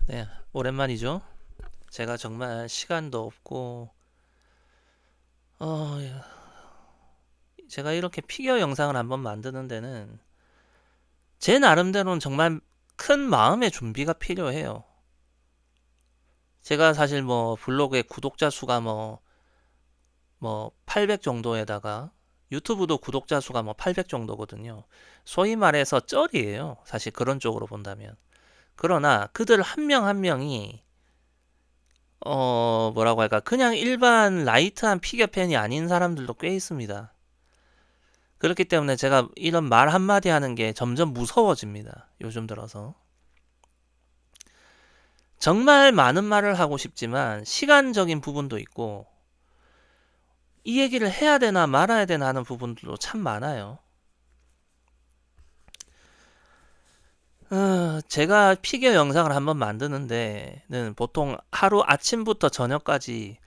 네, 오랜만이죠. 제가 정말 시간도 없고, 어, 제가 이렇게 피겨 영상을 한번 만드는 데는 제 나름대로는 정말 큰 마음의 준비가 필요해요. 제가 사실 뭐 블로그에 구독자 수가 뭐 800 정도에다가 유튜브도 구독자 수가 뭐 800 정도거든요. 소위 말해서 쩔이에요. 사실 그런 쪽으로 본다면. 그러나 그들 한 명 한 명이 뭐라고 할까? 그냥 일반 라이트한 피겨 팬이 아닌 사람들도 꽤 있습니다. 그렇기 때문에 제가 이런 말 한마디 하는 게 점점 무서워집니다. 요즘 들어서. 정말 많은 말을 하고 싶지만 시간적인 부분도 있고 이 얘기를 해야 되나 말아야 되나 하는 부분들도 참 많아요. 제가 피겨 영상을 한번 만드는데는 보통 하루 아침부터 저녁까지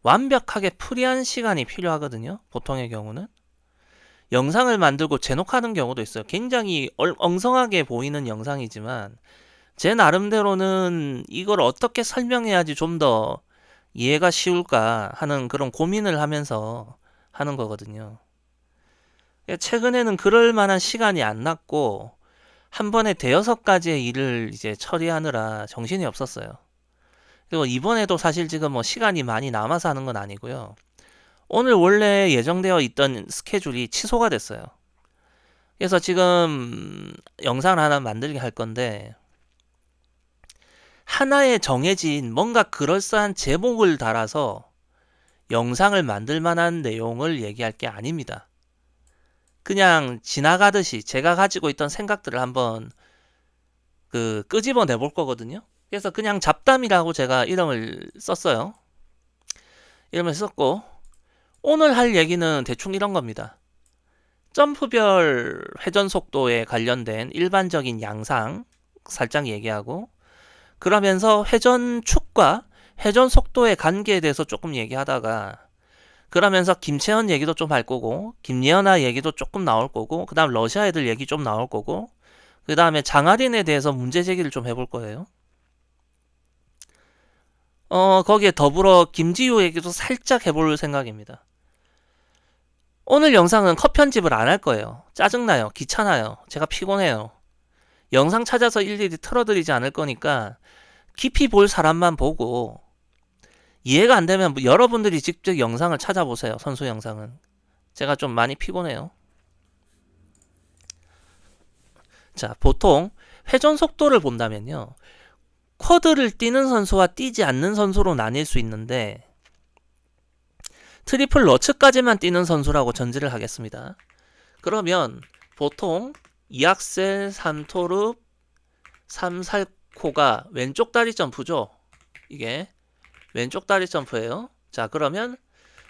완벽하게 프리한 시간이 필요하거든요. 보통의 경우는. 영상을 만들고 제녹하는 경우도 있어요. 굉장히 엉성하게 보이는 영상이지만 제 나름대로는 이걸 어떻게 설명해야지 좀 더 이해가 쉬울까 하는 그런 고민을 하면서 하는 거거든요. 최근에는 그럴 만한 시간이 안 났고 한 번에 대여섯 가지의 일을 이제 처리하느라 정신이 없었어요. 그리고 이번에도 사실 지금 뭐 시간이 많이 남아서 하는 건 아니고요. 오늘 원래 예정되어 있던 스케줄이 취소가 됐어요. 그래서 지금 영상을 하나 만들게 할 건데 하나의 정해진 뭔가 그럴싸한 제목을 달아서 영상을 만들 만한 내용을 얘기할 게 아닙니다. 그냥 지나가듯이 제가 가지고 있던 생각들을 한번 끄집어 내볼 거거든요. 그래서 그냥 잡담이라고 제가 이름을 썼어요. 이름을 썼고 오늘 할 얘기는 대충 이런 겁니다. 점프별 회전 속도에 관련된 일반적인 양상 살짝 얘기하고 그러면서 회전 축과 회전 속도의 관계에 대해서 조금 얘기하다가 그러면서 김채연 얘기도 좀 할 거고 김예은아 얘기도 조금 나올 거고 그 다음 러시아 애들 얘기 좀 나올 거고 그 다음에 장아린에 대해서 문제 제기를 좀 해볼 거예요. 거기에 더불어 김지우 얘기도 살짝 해볼 생각입니다. 오늘 영상은 컷 편집을 안 할 거예요. 짜증나요. 귀찮아요. 제가 피곤해요. 영상 찾아서 일일이 틀어드리지 않을 거니까 깊이 볼 사람만 보고 이해가 안 되면 여러분들이 직접 영상을 찾아보세요. 선수 영상은. 제가 좀 많이 피곤해요. 자, 보통 회전 속도를 본다면요. 쿼드를 뛰는 선수와 뛰지 않는 선수로 나뉠 수 있는데 트리플 러츠까지만 뛰는 선수라고 전제를 하겠습니다. 그러면 보통 2악셀, 3토르, 3살코가 왼쪽 다리 점프죠. 이게 왼쪽 다리 점프예요. 자, 그러면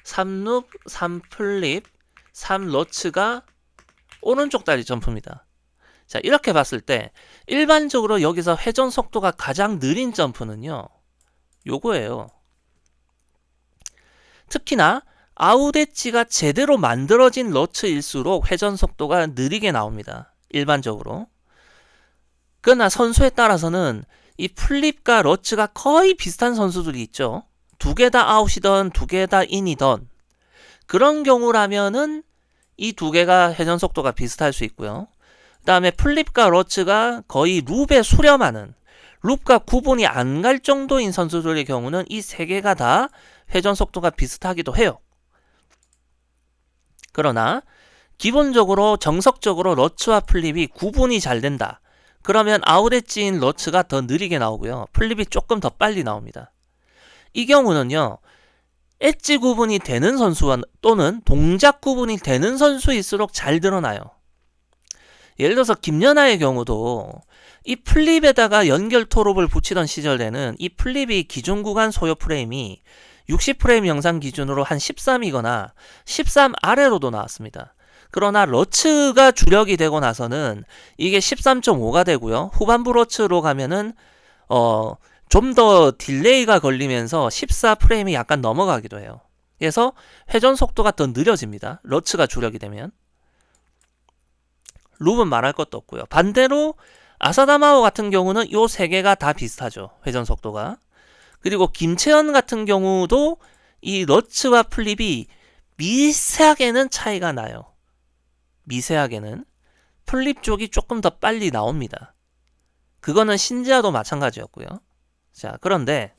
3룹, 3플립, 3러츠가 오른쪽 다리 점프입니다. 자, 이렇게 봤을 때 일반적으로 여기서 회전 속도가 가장 느린 점프는요. 요거예요. 특히나 아웃엣지가 제대로 만들어진 러츠일수록 회전 속도가 느리게 나옵니다. 일반적으로. 그러나 선수에 따라서는 이 플립과 러츠가 거의 비슷한 선수들이 있죠. 두 개 다 아웃이던 두 개 다 인이던 그런 경우라면은 이 두 개가 회전 속도가 비슷할 수 있고요. 그 다음에 플립과 러츠가 거의 룹에 수렴하는 룹과 구분이 안 갈 정도인 선수들의 경우는 이 세 개가 다 회전 속도가 비슷하기도 해요. 그러나 기본적으로 정석적으로 러츠와 플립이 구분이 잘 된다. 그러면 아웃엣지인 러츠가 더 느리게 나오고요. 플립이 조금 더 빨리 나옵니다. 이 경우는요. 엣지 구분이 되는 선수와 또는 동작 구분이 되는 선수일수록 잘 드러나요. 예를 들어서 김연아의 경우도 이 플립에다가 연결 토롭을 붙이던 시절에는 이 플립이 기존 구간 소요 프레임이 60프레임 영상 기준으로 한 13이거나 13 아래로도 나왔습니다. 그러나 러츠가 주력이 되고 나서는 이게 13.5가 되고요. 후반부 러츠로 가면은 좀 더 딜레이가 걸리면서 14프레임이 약간 넘어가기도 해요. 그래서 회전 속도가 더 느려집니다. 러츠가 주력이 되면. 룹은 말할 것도 없고요. 반대로 아사다마오 같은 경우는 요 세 개가 다 비슷하죠. 회전 속도가. 그리고 김채연 같은 경우도 이 러츠와 플립이 미세하게는 차이가 나요. 미세하게는. 플립 쪽이 조금 더 빨리 나옵니다. 그거는 신지아도 마찬가지였고요. 자, 그런데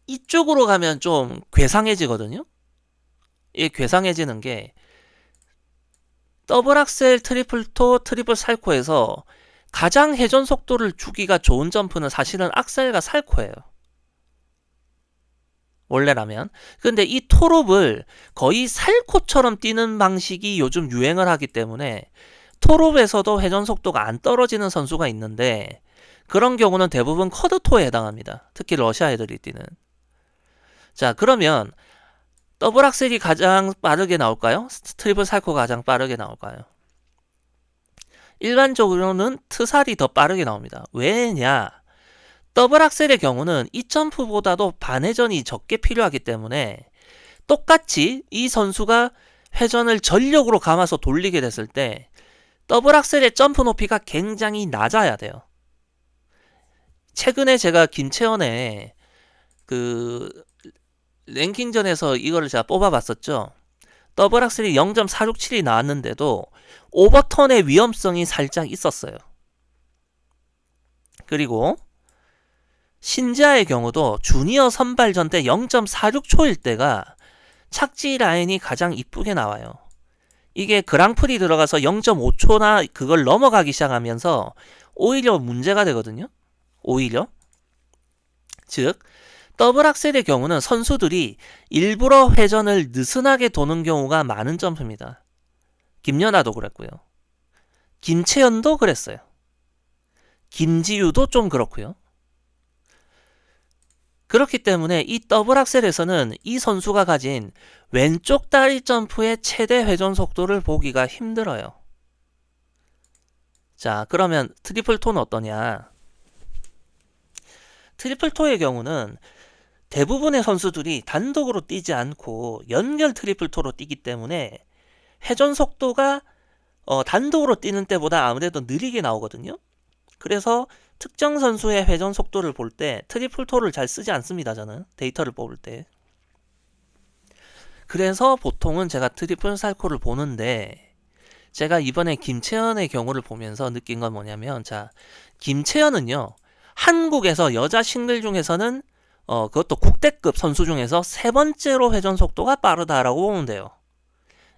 이쪽으로 가면 좀 괴상해지거든요. 이 괴상해지는 게 더블 악셀, 트리플 토, 트리플 살코에서 가장 회전 속도를 주기가 좋은 점프는 사실은 악셀과 살코예요. 원래라면. 근데 이 토롭을 거의 살코처럼 뛰는 방식이 요즘 유행을 하기 때문에 토롭에서도 회전 속도가 안 떨어지는 선수가 있는데 그런 경우는 대부분 쿼드토에 해당합니다. 특히 러시아 애들이 뛰는. 자, 그러면 더블 악셀이 가장 빠르게 나올까요? 트리플 살코가 가장 빠르게 나올까요? 일반적으로는 트살이 더 빠르게 나옵니다. 왜냐? 더블 악셀의 경우는 이 점프보다도 반회전이 적게 필요하기 때문에 똑같이 이 선수가 회전을 전력으로 감아서 돌리게 됐을 때 더블 악셀의 점프 높이가 굉장히 낮아야 돼요. 최근에 제가 김채연의 그 랭킹전에서 이거를 제가 뽑아봤었죠. 더블 악셀이 0.467이 나왔는데도 오버턴의 위험성이 살짝 있었어요. 그리고 신지아의 경우도 주니어 선발전 때 0.46초일 때가 착지 라인이 가장 이쁘게 나와요. 이게 그랑프리 들어가서 0.5초나 그걸 넘어가기 시작하면서 오히려 문제가 되거든요. 오히려. 즉 더블 악셀의 경우는 선수들이 일부러 회전을 느슨하게 도는 경우가 많은 점프입니다. 김연아도 그랬고요. 김채연도 그랬어요. 김지유도 좀 그렇고요. 그렇기 때문에 이 더블 악셀에서는 이 선수가 가진 왼쪽 다리 점프의 최대 회전 속도를 보기가 힘들어요. 자, 그러면 트리플 토는 어떠냐? 트리플 토의 경우는 대부분의 선수들이 단독으로 뛰지 않고 연결 트리플 토로 뛰기 때문에 회전 속도가 단독으로 뛰는 때보다 아무래도 느리게 나오거든요. 그래서 특정 선수의 회전 속도를 볼 때 트리플 토를 잘 쓰지 않습니다. 저는 데이터를 뽑을 때. 그래서 보통은 제가 트리플 살코를 보는데 제가 이번에 김채연의 경우를 보면서 느낀 건 뭐냐면, 자, 김채연은요 한국에서 여자 싱글 중에서는 그것도 국대급 선수 중에서 세 번째로 회전 속도가 빠르다라고 보면 돼요.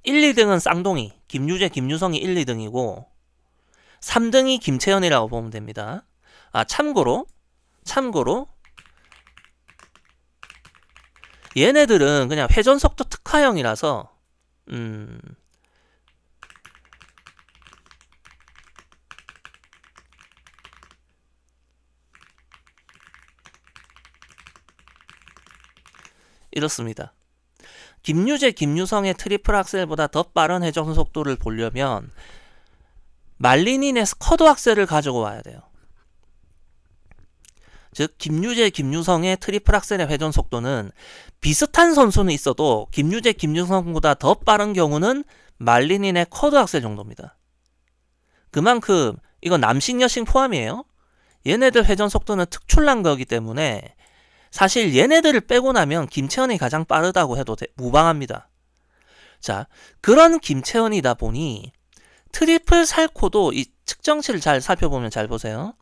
1, 2등은 쌍둥이, 김유재, 김유성이 1, 2등이고 3등이 김채연이라고 보면 됩니다. 아, 참고로 얘네들은 그냥 회전 속도 특화형이라서 이렇습니다. 김유재, 김유성의 트리플 악셀보다 더 빠른 회전 속도를 보려면 말리닌의 스쿼드 악셀을 가지고 와야 돼요. 즉 김유재, 김유성의 트리플 악셀의 회전 속도는 비슷한 선수는 있어도 김유재, 김유성보다 더 빠른 경우는 말리닌의 쿼드 악셀 정도입니다. 그만큼 이건 남식, 여식 포함이에요. 얘네들 회전 속도는 특출난 거기 때문에 사실 얘네들을 빼고 나면 김채연이 가장 빠르다고 해도 무방합니다. 자, 그런 김채연이다 보니 트리플 살코도 이 측정치를 잘 살펴보면 잘 보세요.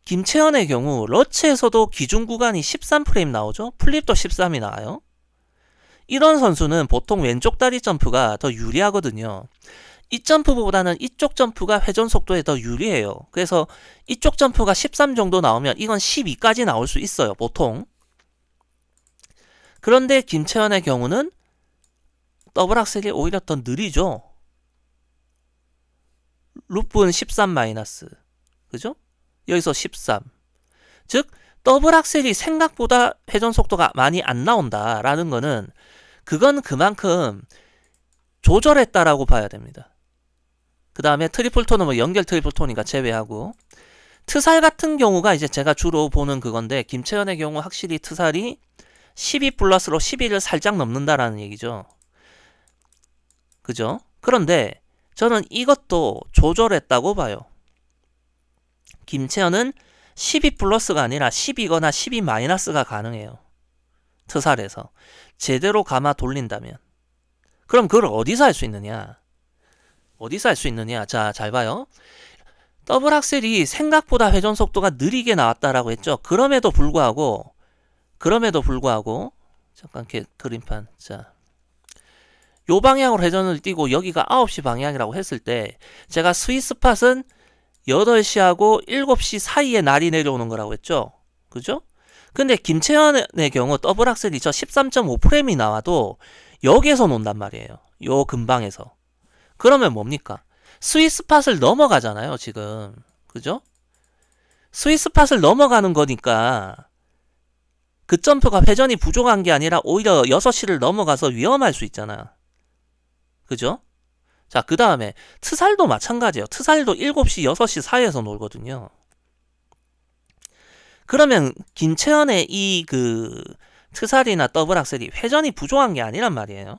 김채연의 경우 러츠에서도 기준 구간이 13프레임 나오죠. 플립도 13이 나와요. 이런 선수는 보통 왼쪽 다리 점프가 더 유리하거든요. 이 점프보다는 이쪽 점프가 회전 속도에 더 유리해요. 그래서 이쪽 점프가 13 정도 나오면 이건 12까지 나올 수 있어요. 보통. 그런데 김채연의 경우는 더블 악셀이 오히려 더 느리죠. 룹은 13 마이너스. 그죠? 여기서 13. 즉 더블 악셀이 생각보다 회전 속도가 많이 안 나온다라는 거는 그건 그만큼 조절했다라고 봐야 됩니다. 그 다음에 트리플 토는 뭐 연결 트리플 토니까 제외하고, 트살 같은 경우가 이제 제가 주로 보는 그건데 김채연의 경우 확실히 트살이 12 플러스로 12를 살짝 넘는다라는 얘기죠. 그죠? 그런데 저는 이것도 조절했다고 봐요. 김채연은 12 플러스가 아니라 10이거나 12 마이너스가 가능해요. 트살에서 제대로 감아 돌린다면. 그럼 그걸 어디서 할 수 있느냐? 어디서 할 수 있느냐? 자, 잘 봐요. 더블 악셀이 생각보다 회전 속도가 느리게 나왔다라고 했죠. 그럼에도 불구하고 잠깐 그림판. 자, 요 방향으로 회전을 띄고 여기가 9시 방향이라고 했을 때 제가 스윗스팟은 8시하고 7시 사이에 날이 내려오는 거라고 했죠. 그죠? 근데 김채연의 경우 더블 악셀이 저 13.5프레임이 나와도 여기에서 논단 말이에요. 요 근방에서. 그러면 뭡니까? 스윗스팟을 넘어가잖아요, 지금. 그죠? 스윗스팟을 넘어가는 거니까 그 점프가 회전이 부족한 게 아니라 오히려 6시를 넘어가서 위험할 수 있잖아. 그죠? 자, 그 다음에 트살도 마찬가지예요. 트살도 7시, 6시 사이에서 놀거든요. 그러면 김채연의 이 트살이나 더블 악셀이 회전이 부족한 게 아니란 말이에요.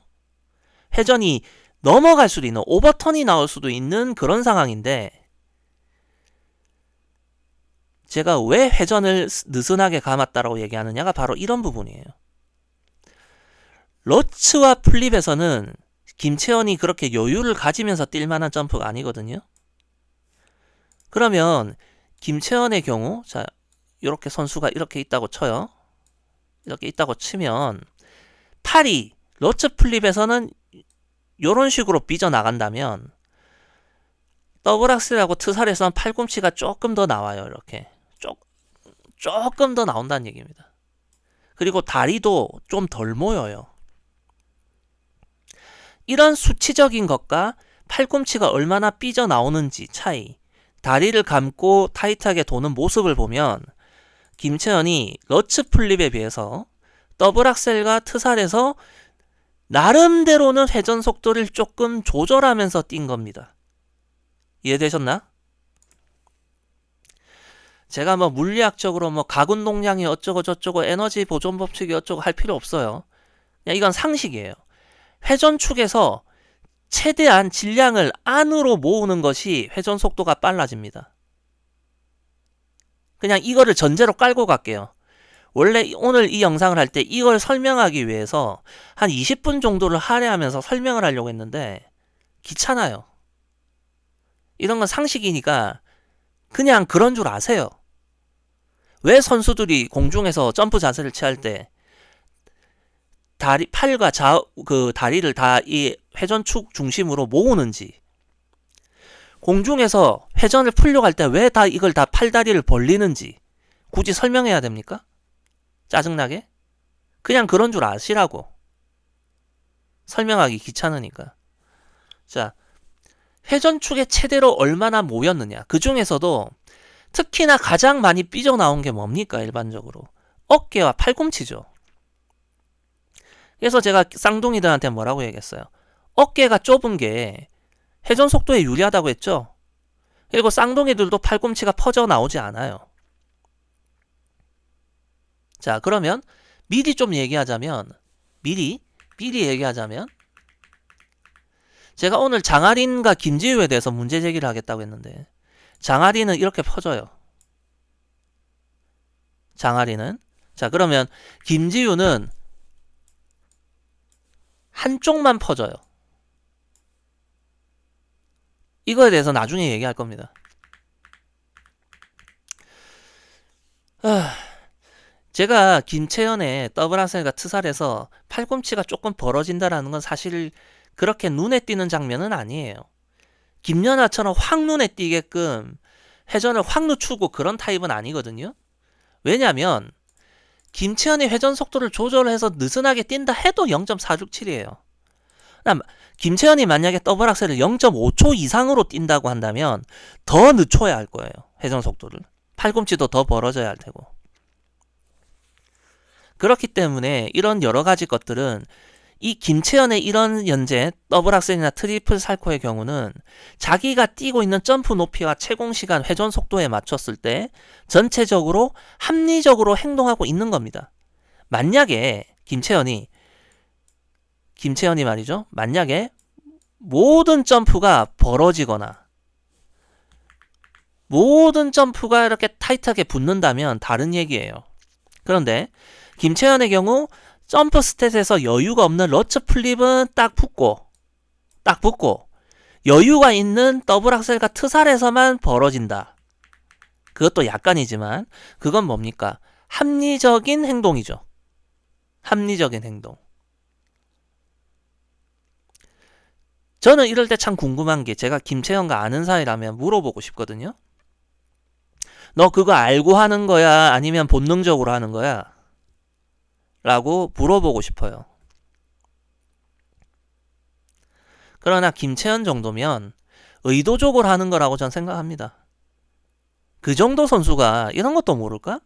회전이 넘어갈 수도 있는, 오버턴이 나올 수도 있는 그런 상황인데 제가 왜 회전을 느슨하게 감았다라고 얘기하느냐가 바로 이런 부분이에요. 러츠와 플립에서는 김채연이 그렇게 여유를 가지면서 뛸 만한 점프가 아니거든요. 그러면 김채연의 경우, 자, 이렇게 선수가 이렇게 있다고 쳐요. 이렇게 있다고 치면 팔이 러츠 플립에서는 이런 식으로 삐져나간다면 더블 악셀하고 트살에서는 팔꿈치가 조금 더 나와요. 이렇게 조금 더 나온다는 얘기입니다. 그리고 다리도 좀 덜 모여요. 이런 수치적인 것과 팔꿈치가 얼마나 삐져나오는지 차이, 다리를 감고 타이트하게 도는 모습을 보면 김채연이 러츠 플립에 비해서 더블 악셀과 트살에서 나름대로는 회전 속도를 조금 조절하면서 뛴 겁니다. 이해되셨나? 제가 뭐 물리학적으로 뭐 가군동량이 어쩌고 저쩌고 에너지 보존 법칙이 어쩌고 할 필요 없어요. 그냥 이건 상식이에요. 회전축에서 최대한 질량을 안으로 모으는 것이 회전 속도가 빨라집니다. 그냥 이거를 전제로 깔고 갈게요. 원래 오늘 이 영상을 할 때 이걸 설명하기 위해서 한 20분 정도를 할애하면서 설명을 하려고 했는데 귀찮아요. 이런 건 상식이니까 그냥 그런 줄 아세요. 왜 선수들이 공중에서 점프 자세를 취할 때 팔과 다리를 다 이 회전축 중심으로 모으는지, 공중에서 회전을 풀려고 할 때 왜 다 이걸 다 팔다리를 벌리는지 굳이 설명해야 됩니까? 짜증나게? 그냥 그런 줄 아시라고. 설명하기 귀찮으니까. 자, 회전축의 최대로 얼마나 모였느냐. 그 중에서도 특히나 가장 많이 삐져나온 게 뭡니까? 일반적으로 어깨와 팔꿈치죠. 그래서 제가 쌍둥이들한테 뭐라고 얘기했어요? 어깨가 좁은 게 회전 속도에 유리하다고 했죠. 그리고 쌍둥이들도 팔꿈치가 퍼져 나오지 않아요. 자, 그러면 미리 좀 얘기하자면, 미리 얘기하자면, 제가 오늘 장아린과 김지우에 대해서 문제 제기를 하겠다고 했는데, 장아린은 이렇게 퍼져요. 장아린은. 자, 그러면 김지우는 한쪽만 퍼져요. 이거에 대해서 나중에 얘기할 겁니다. 제가 김채연의 더블 악셀과 트살에서 팔꿈치가 조금 벌어진다라는 건 사실 그렇게 눈에 띄는 장면은 아니에요. 김연아처럼 확 눈에 띄게끔 회전을 확 늦추고 그런 타입은 아니거든요. 왜냐면 김채연이 회전 속도를 조절해서 느슨하게 뛴다 해도 0.467이에요. 김채연이 만약에 더블 악셀을 0.5초 이상으로 뛴다고 한다면 더 늦춰야 할 거예요. 회전 속도를. 팔꿈치도 더 벌어져야 할 테고. 그렇기 때문에 이런 여러 가지 것들은 이 김채연의 이런 현재 더블 악셀이나 트리플 살코의 경우는 자기가 뛰고 있는 점프 높이와 채공 시간, 회전 속도에 맞췄을 때 전체적으로 합리적으로 행동하고 있는 겁니다. 만약에 김채연이 말이죠. 만약에 모든 점프가 벌어지거나 모든 점프가 이렇게 타이트하게 붙는다면 다른 얘기예요. 그런데 김채연의 경우 점프 스탯에서 여유가 없는 러츠 플립은 딱 붙고 여유가 있는 더블 악셀과 트살에서만 벌어진다. 그것도 약간이지만 그건 뭡니까? 합리적인 행동이죠. 합리적인 행동. 저는 이럴 때 참 궁금한 게 제가 김채연과 아는 사이라면 물어보고 싶거든요. 너 그거 알고 하는 거야? 아니면 본능적으로 하는 거야? 라고 물어보고 싶어요. 그러나 김채연 정도면 의도적으로 하는 거라고 전 생각합니다. 그 정도 선수가 이런 것도 모를까?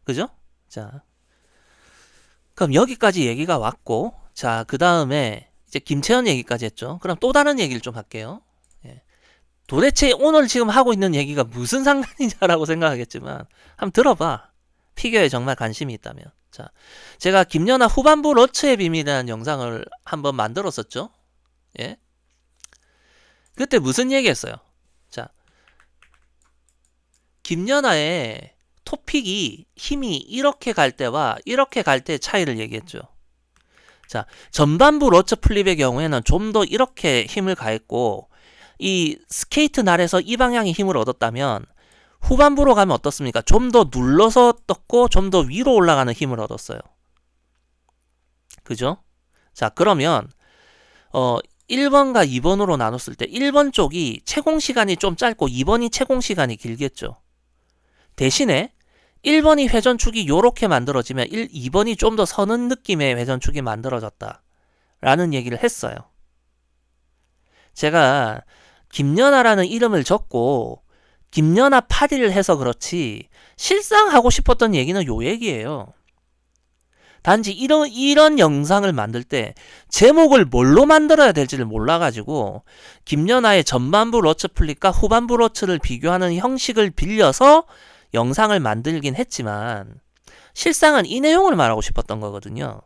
그죠? 자, 그럼 여기까지 얘기가 왔고, 자, 그 다음에 이제 김채연 얘기까지 했죠. 그럼 또 다른 얘기를 좀 할게요. 예. 도대체 오늘 지금 하고 있는 얘기가 무슨 상관이냐라고 생각하겠지만 한번 들어봐. 피겨에 정말 관심이 있다면. 자, 제가 김연아 후반부 러츠의 비밀이라는 영상을 한번 만들었었죠. 예. 그때 무슨 얘기했어요? 자, 김연아의 토픽이 힘이 이렇게 갈 때와 이렇게 갈 때 차이를 얘기했죠. 자, 전반부 러츠 플립의 경우에는 좀 더 이렇게 힘을 가했고 이 스케이트 날에서 이 방향의 힘을 얻었다면 후반부로 가면 어떻습니까? 좀 더 눌러서 떴고 좀 더 위로 올라가는 힘을 얻었어요. 그죠? 자, 그러면 1번과 2번으로 나눴을 때 1번 쪽이 채공 시간이 좀 짧고 2번이 채공 시간이 길겠죠. 대신에 1번이 회전축이 요렇게 만들어지면 2번이 좀 더 서는 느낌의 회전축이 만들어졌다 라는 얘기를 했어요. 제가 김연아라는 이름을 적고 김연아 파리를 해서 그렇지 실상 하고 싶었던 얘기는 요 얘기예요. 단지 이런 영상을 만들 때 제목을 뭘로 만들어야 될지를 몰라가지고 김연아의 전반부 러츠 플립과 후반부 러츠를 비교하는 형식을 빌려서 영상을 만들긴 했지만 실상은 이 내용을 말하고 싶었던 거거든요.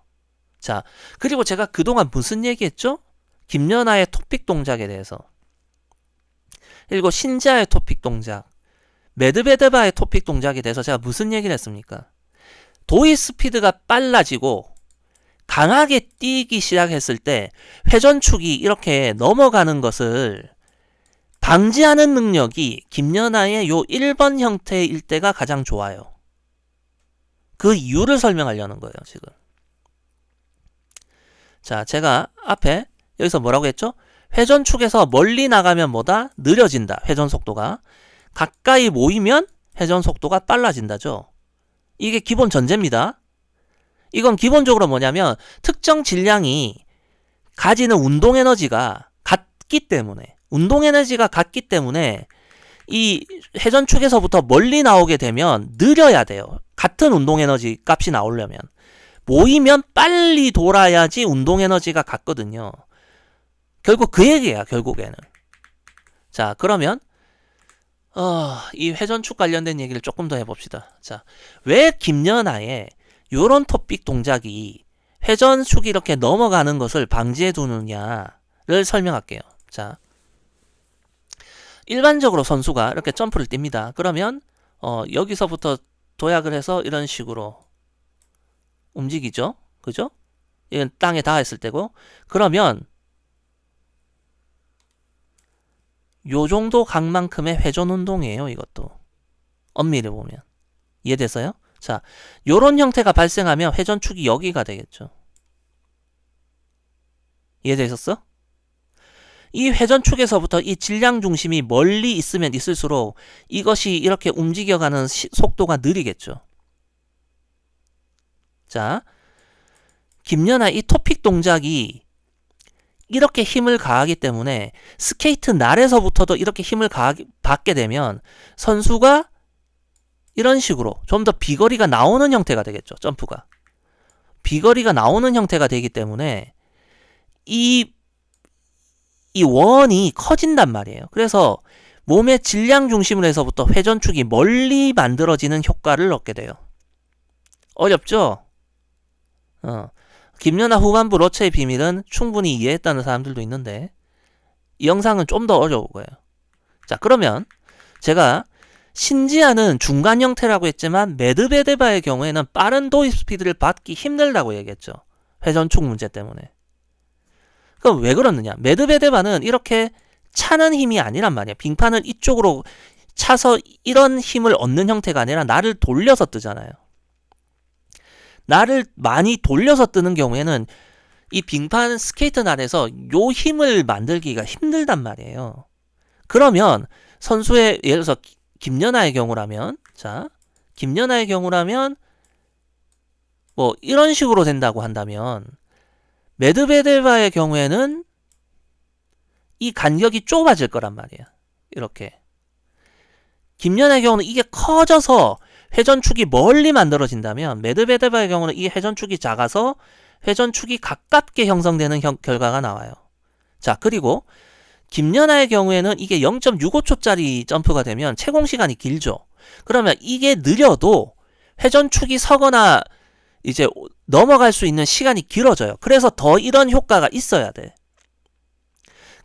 자, 그리고 제가 그동안 무슨 얘기했죠? 김연아의 토픽 동작에 대해서, 그리고 신지아의 토픽 동작, 메드베데바의 토픽 동작에 대해서 제가 무슨 얘기를 했습니까? 도입 스피드가 빨라지고 강하게 뛰기 시작했을 때 회전축이 이렇게 넘어가는 것을 방지하는 능력이 김연아의 요 1번 형태일 때가 가장 좋아요. 그 이유를 설명하려는 거예요, 지금. 자, 제가 앞에 여기서 뭐라고 했죠? 회전축에서 멀리 나가면 뭐다? 느려진다. 회전 속도가. 가까이 모이면 회전 속도가 빨라진다죠. 이게 기본 전제입니다. 이건 기본적으로 뭐냐면 특정 질량이 가지는 운동 에너지가 같기 때문에, 이 회전축에서부터 멀리 나오게 되면 느려야 돼요. 같은 운동 에너지 값이 나오려면. 모이면 빨리 돌아야지 운동 에너지가 같거든요. 결국 그 얘기야, 결국에는. 자, 그러면 이 회전축 관련된 얘기를 조금 더 해봅시다. 자, 왜 김연아의 요런 토픽 동작이 회전축이 이렇게 넘어가는 것을 방지해 두느냐를 설명할게요. 자, 일반적으로 선수가 이렇게 점프를 띱니다. 그러면 여기서부터 도약을 해서 이런 식으로 움직이죠. 그죠? 이건 땅에 닿았을 때고. 그러면 요 정도 각만큼의 회전 운동이에요, 이것도. 엄밀히 보면. 이해됐어요? 자, 요런 형태가 발생하면 회전축이 여기가 되겠죠. 이해되셨어? 이 회전축에서부터 이 질량 중심이 멀리 있으면 있을수록 이것이 이렇게 움직여가는 속도가 느리겠죠. 자, 김연아 이 토픽 동작이 이렇게 힘을 가하기 때문에 스케이트 날에서부터도 이렇게 힘을 받게 되면 선수가 이런 식으로 좀 더 비거리가 나오는 형태가 되겠죠. 점프가. 비거리가 나오는 형태가 되기 때문에 이 원이 커진단 말이에요. 그래서 몸의 질량 중심으로 해서부터 회전축이 멀리 만들어지는 효과를 얻게 돼요. 어렵죠? 김연아 후반부 러시아의 비밀은 충분히 이해했다는 사람들도 있는데 이 영상은 좀 더 어려울 거예요. 자, 그러면 제가 신지아는 중간 형태라고 했지만 메드베데바의 경우에는 빠른 도입 스피드를 받기 힘들다고 얘기했죠. 회전축 문제 때문에. 그럼 왜 그러느냐? 메드베데바는 이렇게 차는 힘이 아니란 말이야. 빙판을 이쪽으로 차서 이런 힘을 얻는 형태가 아니라 나를 돌려서 뜨잖아요. 나를 많이 돌려서 뜨는 경우에는 이 빙판 스케이트 날에서 요 힘을 만들기가 힘들단 말이에요. 그러면 선수의 예를 들어서 김연아의 경우라면, 자, 김연아의 경우라면 뭐 이런 식으로 된다고 한다면 메드베데바의 경우에는 이 간격이 좁아질 거란 말이에요. 이렇게. 김연아의 경우는 이게 커져서 회전축이 멀리 만들어진다면 메드베데바의 경우는 이 회전축이 작아서 회전축이 가깝게 형성되는 결과가 나와요. 자, 그리고 김연아의 경우에는 이게 0.65초짜리 점프가 되면 채공시간이 길죠. 그러면 이게 느려도 회전축이 서거나 이제 넘어갈 수 있는 시간이 길어져요. 그래서 더 이런 효과가 있어야 돼.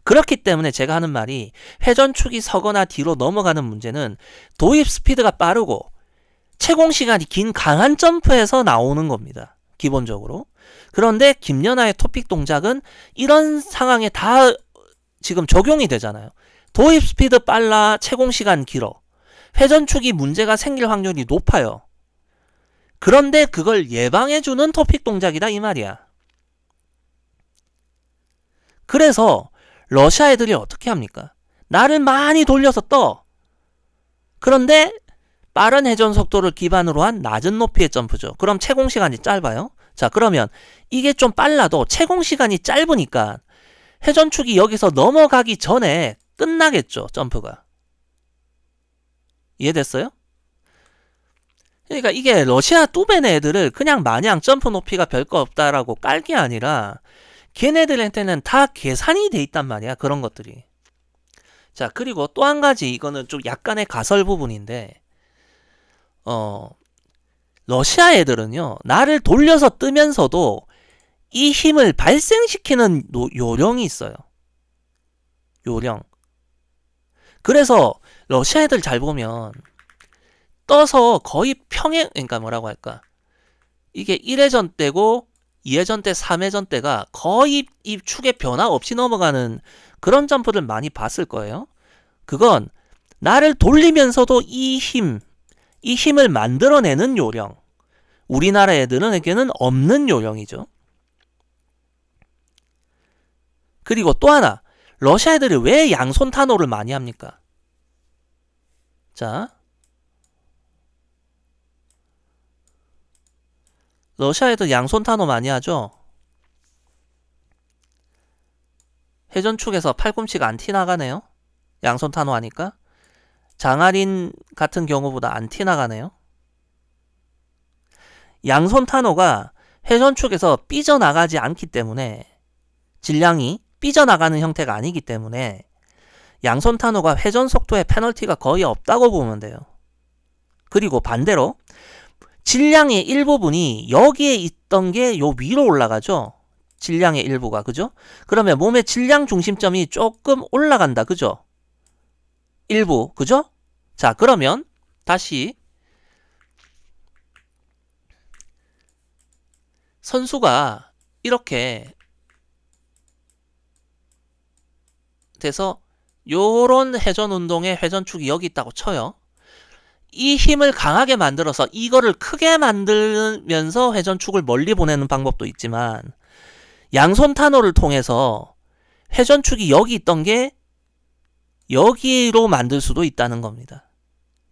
그렇기 때문에 제가 하는 말이 회전축이 서거나 뒤로 넘어가는 문제는 도입 스피드가 빠르고 채공시간이 긴 강한 점프에서 나오는 겁니다. 기본적으로. 그런데 김연아의 토픽 동작은 이런 상황에 다 지금 적용이 되잖아요. 도입 스피드 빨라, 채공시간 길어. 회전축이 문제가 생길 확률이 높아요. 그런데 그걸 예방해주는 토픽 동작이다 이 말이야. 그래서 러시아 애들이 어떻게 합니까? 나를 많이 돌려서 떠. 그런데 빠른 회전 속도를 기반으로 한 낮은 높이의 점프죠. 그럼 채공시간이 짧아요. 자, 그러면 이게 좀 빨라도 채공시간이 짧으니까 회전축이 여기서 넘어가기 전에 끝나겠죠. 점프가. 이해됐어요? 그러니까 이게 러시아 뚜베네 애들을 그냥 마냥 점프 높이가 별거 없다라고 깔 게 아니라 걔네들한테는 다 계산이 돼 있단 말이야. 그런 것들이. 자, 그리고 또 한 가지 이거는 좀 약간의 가설 부분인데 러시아 애들은요. 나를 돌려서 뜨면서도 이 힘을 발생시키는 요령이 있어요. 요령. 그래서 러시아 애들 잘 보면 떠서 거의 그러니까 뭐라고 할까? 이게 1회전 때고 2회전 때, 3회전 때가 거의 이 축의 변화 없이 넘어가는 그런 점프를 많이 봤을 거예요. 그건 나를 돌리면서도 이 힘을 만들어내는 요령. 우리나라 애들에게는 없는 요령이죠. 그리고 또 하나, 러시아 애들이 왜 양손 타노를 많이 합니까? 자, 러시아 애들 양손 타노 많이 하죠? 회전축에서 팔꿈치가 안 티나가네요? 양손 타노 하니까? 장아린 같은 경우보다 안 티나가네요? 양손 타노가 회전축에서 삐져나가지 않기 때문에 질량이 삐져나가는 형태가 아니기 때문에 양손 타노가 회전 속도에 페널티가 거의 없다고 보면 돼요. 그리고 반대로 질량의 일부분이 여기에 있던 게 요 위로 올라가죠. 질량의 일부가. 그죠? 그러면 몸의 질량 중심점이 조금 올라간다. 그죠? 일부. 그죠? 자, 그러면 다시 선수가 이렇게 돼서 요런 회전 운동의 회전축이 여기 있다고 쳐요. 이 힘을 강하게 만들어서 이거를 크게 만들면서 회전축을 멀리 보내는 방법도 있지만 양손 타노를 통해서 회전축이 여기 있던 게 여기로 만들 수도 있다는 겁니다.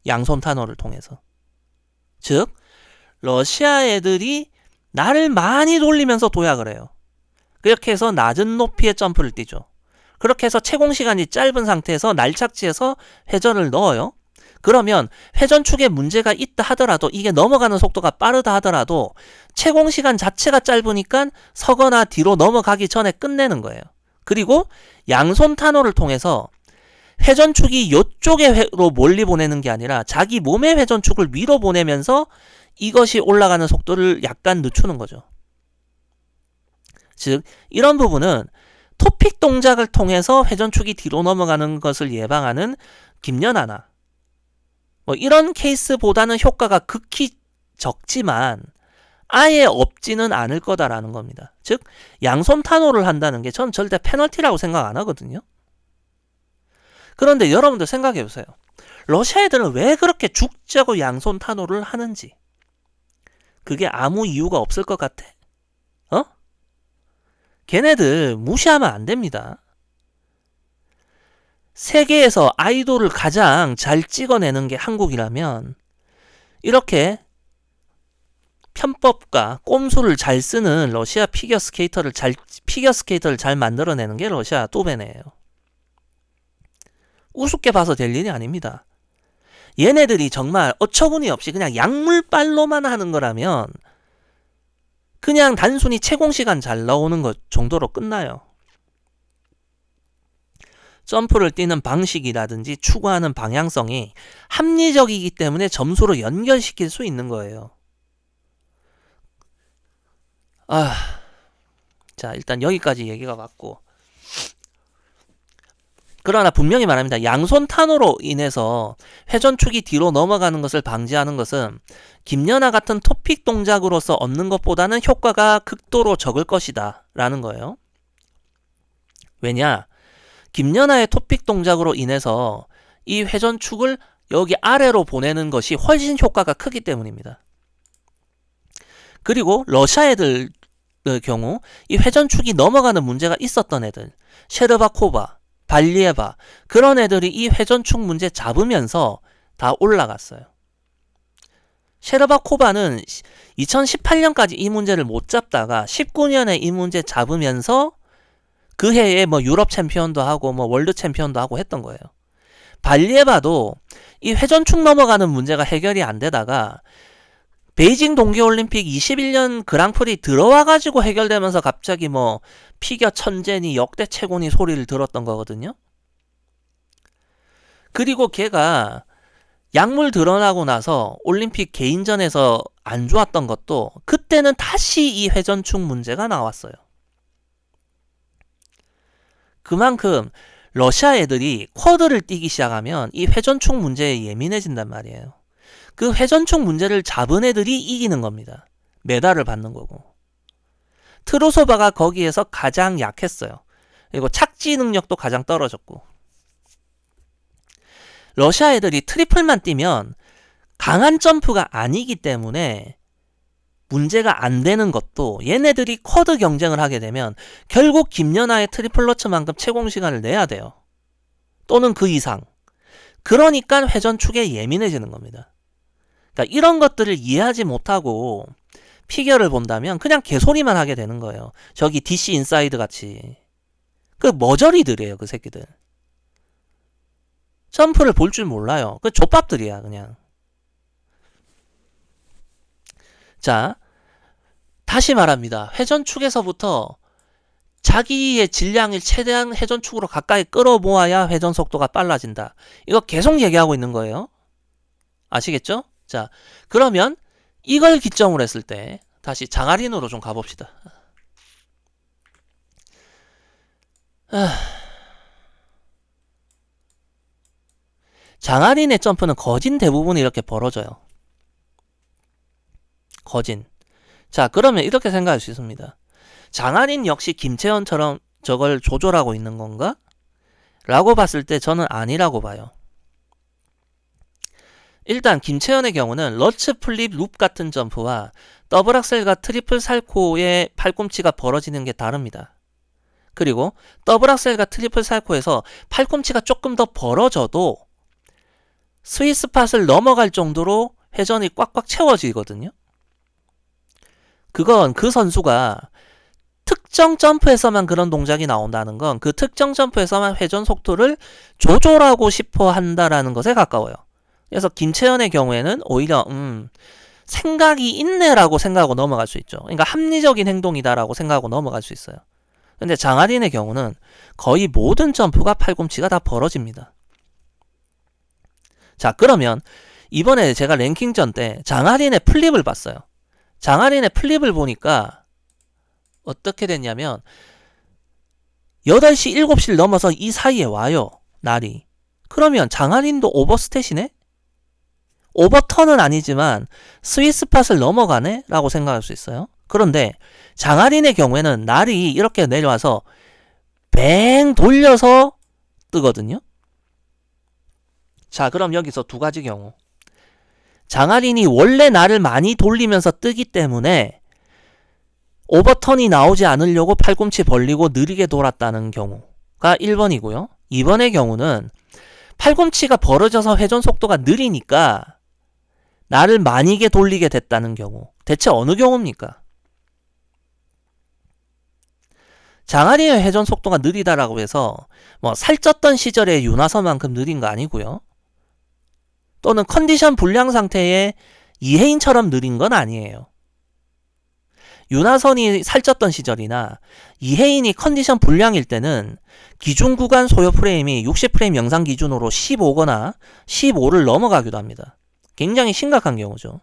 양손 타노를 통해서. 즉 러시아 애들이 나를 많이 돌리면서 도약을 해요. 그렇게 해서 낮은 높이의 점프를 뛰죠. 그렇게 해서 채공시간이 짧은 상태에서 날착지에서 회전을 넣어요. 그러면 회전축에 문제가 있다 하더라도 이게 넘어가는 속도가 빠르다 하더라도 채공시간 자체가 짧으니까 서거나 뒤로 넘어가기 전에 끝내는 거예요. 그리고 양손 타노를 통해서 회전축이 이쪽으로 멀리 보내는 게 아니라 자기 몸의 회전축을 위로 보내면서 이것이 올라가는 속도를 약간 늦추는 거죠. 즉 이런 부분은 토픽 동작을 통해서 회전축이 뒤로 넘어가는 것을 예방하는 김연아나 뭐 이런 케이스보다는 효과가 극히 적지만 아예 없지는 않을 거다라는 겁니다. 즉 양손 탄호를 한다는 게 전 절대 페널티라고 생각 안 하거든요. 그런데 여러분들 생각해 보세요. 러시아 애들은 왜 그렇게 죽자고 양손 탄호를 하는지. 그게 아무 이유가 없을 것 같아? 걔네들 무시하면 안 됩니다. 세계에서 아이돌을 가장 잘 찍어내는 게 한국이라면 이렇게 편법과 꼼수를 잘 쓰는 러시아 피겨스케이터를 잘 만들어내는 게 러시아 또베네예요. 우습게 봐서 될 일이 아닙니다. 얘네들이 정말 어처구니 없이 그냥 약물빨로만 하는 거라면 그냥 단순히 채공시간 잘 나오는 것 정도로 끝나요. 점프를 뛰는 방식이라든지 추구하는 방향성이 합리적이기 때문에 점수로 연결시킬 수 있는 거예요. 자, 일단 여기까지 얘기가 맞고, 그러나 분명히 말합니다. 양손 탄호로 인해서 회전축이 뒤로 넘어가는 것을 방지하는 것은 김연아 같은 토픽 동작으로서 얻는 것보다는 효과가 극도로 적을 것이다 라는 거예요. 왜냐? 김연아의 토픽 동작으로 인해서 이 회전축을 여기 아래로 보내는 것이 훨씬 효과가 크기 때문입니다. 그리고 러시아 애들 경우 이 회전축이 넘어가는 문제가 있었던 애들, 셰르바코바, 발리에바, 그런 애들이 이 회전축 문제 잡으면서 다 올라갔어요. 셰르바코바는 2018년까지 이 문제를 못 잡다가 19년에 이 문제 잡으면서 그 해에 뭐 유럽 챔피언도 하고 뭐 월드 챔피언도 하고 했던 거예요. 발리에바도 이 회전축 넘어가는 문제가 해결이 안 되다가 베이징 동계올림픽 21년 그랑프리 들어와가지고 해결되면서 갑자기 뭐 피겨 천재니 역대 최고니 소리를 들었던 거거든요. 그리고 걔가 약물 드러나고 나서 올림픽 개인전에서 안 좋았던 것도 그때는 다시 이 회전축 문제가 나왔어요. 그만큼 러시아 애들이 쿼드를 뛰기 시작하면 이 회전축 문제에 예민해진단 말이에요. 그 회전축 문제를 잡은 애들이 이기는 겁니다. 메달을 받는 거고. 트로소바가 거기에서 가장 약했어요. 그리고 착지 능력도 가장 떨어졌고. 러시아 애들이 트리플만 뛰면 강한 점프가 아니기 때문에 문제가 안 되는 것도 얘네들이 쿼드 경쟁을 하게 되면 결국 김연아의 트리플러츠만큼 채공 시간을 내야 돼요. 또는 그 이상. 그러니까 회전축에 예민해지는 겁니다. 그러니까 이런 것들을 이해하지 못하고 피겨를 본다면 그냥 개소리만 하게 되는 거예요. 저기 DC 인사이드 같이. 그 머저리들이에요, 그 새끼들. 점프를 볼 줄 몰라요. 그 족밥들이야, 그냥. 자, 다시 말합니다. 회전축에서부터 자기의 질량을 최대한 회전축으로 가까이 끌어모아야 회전 속도가 빨라진다. 이거 계속 얘기하고 있는 거예요. 아시겠죠? 자, 그러면 이걸 기점으로 했을 때 다시 장아린으로 좀 가봅시다. 장아린의 점프는 거진 대부분 이렇게 벌어져요. 거진. 자, 그러면 이렇게 생각할 수 있습니다. 장아린 역시 김채연처럼 저걸 조절하고 있는 건가? 라고 봤을 때 저는 아니라고 봐요. 일단 김채연의 경우는 러츠 플립 룹 같은 점프와 더블 악셀과 트리플 살코의 팔꿈치가 벌어지는 게 다릅니다. 그리고 더블 악셀과 트리플 살코에서 팔꿈치가 조금 더 벌어져도 스위스팟을 넘어갈 정도로 회전이 꽉꽉 채워지거든요. 그건 그 선수가 특정 점프에서만 그런 동작이 나온다는 건 그 특정 점프에서만 회전 속도를 조절하고 싶어 한다라는 것에 가까워요. 그래서 김채연의 경우에는 오히려 생각이 있네라고 생각하고 넘어갈 수 있죠. 그러니까 합리적인 행동이다라고 생각하고 넘어갈 수 있어요. 근데 장아린의 경우는 거의 모든 점프가 팔꿈치가 다 벌어집니다. 자, 그러면 이번에 제가 랭킹전 때 장아린의 플립을 봤어요. 장아린의 플립을 보니까 어떻게 됐냐면 8시, 7시를 넘어서 이 사이에 와요. 날이. 그러면 장안인도 오버스탯이네? 오버턴은 아니지만 스윗스팟을 넘어가네? 라고 생각할 수 있어요. 그런데 장안인의 경우에는 날이 이렇게 내려와서 뱅 돌려서 뜨거든요. 자, 그럼 여기서 두 가지 경우. 장안인이 원래 날을 많이 돌리면서 뜨기 때문에 오버턴이 나오지 않으려고 팔꿈치 벌리고 느리게 돌았다는 경우가 1번이고요. 2번의 경우는 팔꿈치가 벌어져서 회전 속도가 느리니까 날을 많이 돌리게 됐다는 경우. 대체 어느 경우입니까? 장안인의 회전 속도가 느리다라고 해서 뭐 살쪘던 시절의 윤하선만큼 느린 거 아니고요. 또는 컨디션 불량 상태의 이혜인처럼 느린 건 아니에요. 윤하선이 살쪘던 시절이나 이혜인이 컨디션 불량일 때는 기준 구간 소요 프레임이 60프레임 영상 기준으로 15거나 15를 넘어가기도 합니다. 굉장히 심각한 경우죠.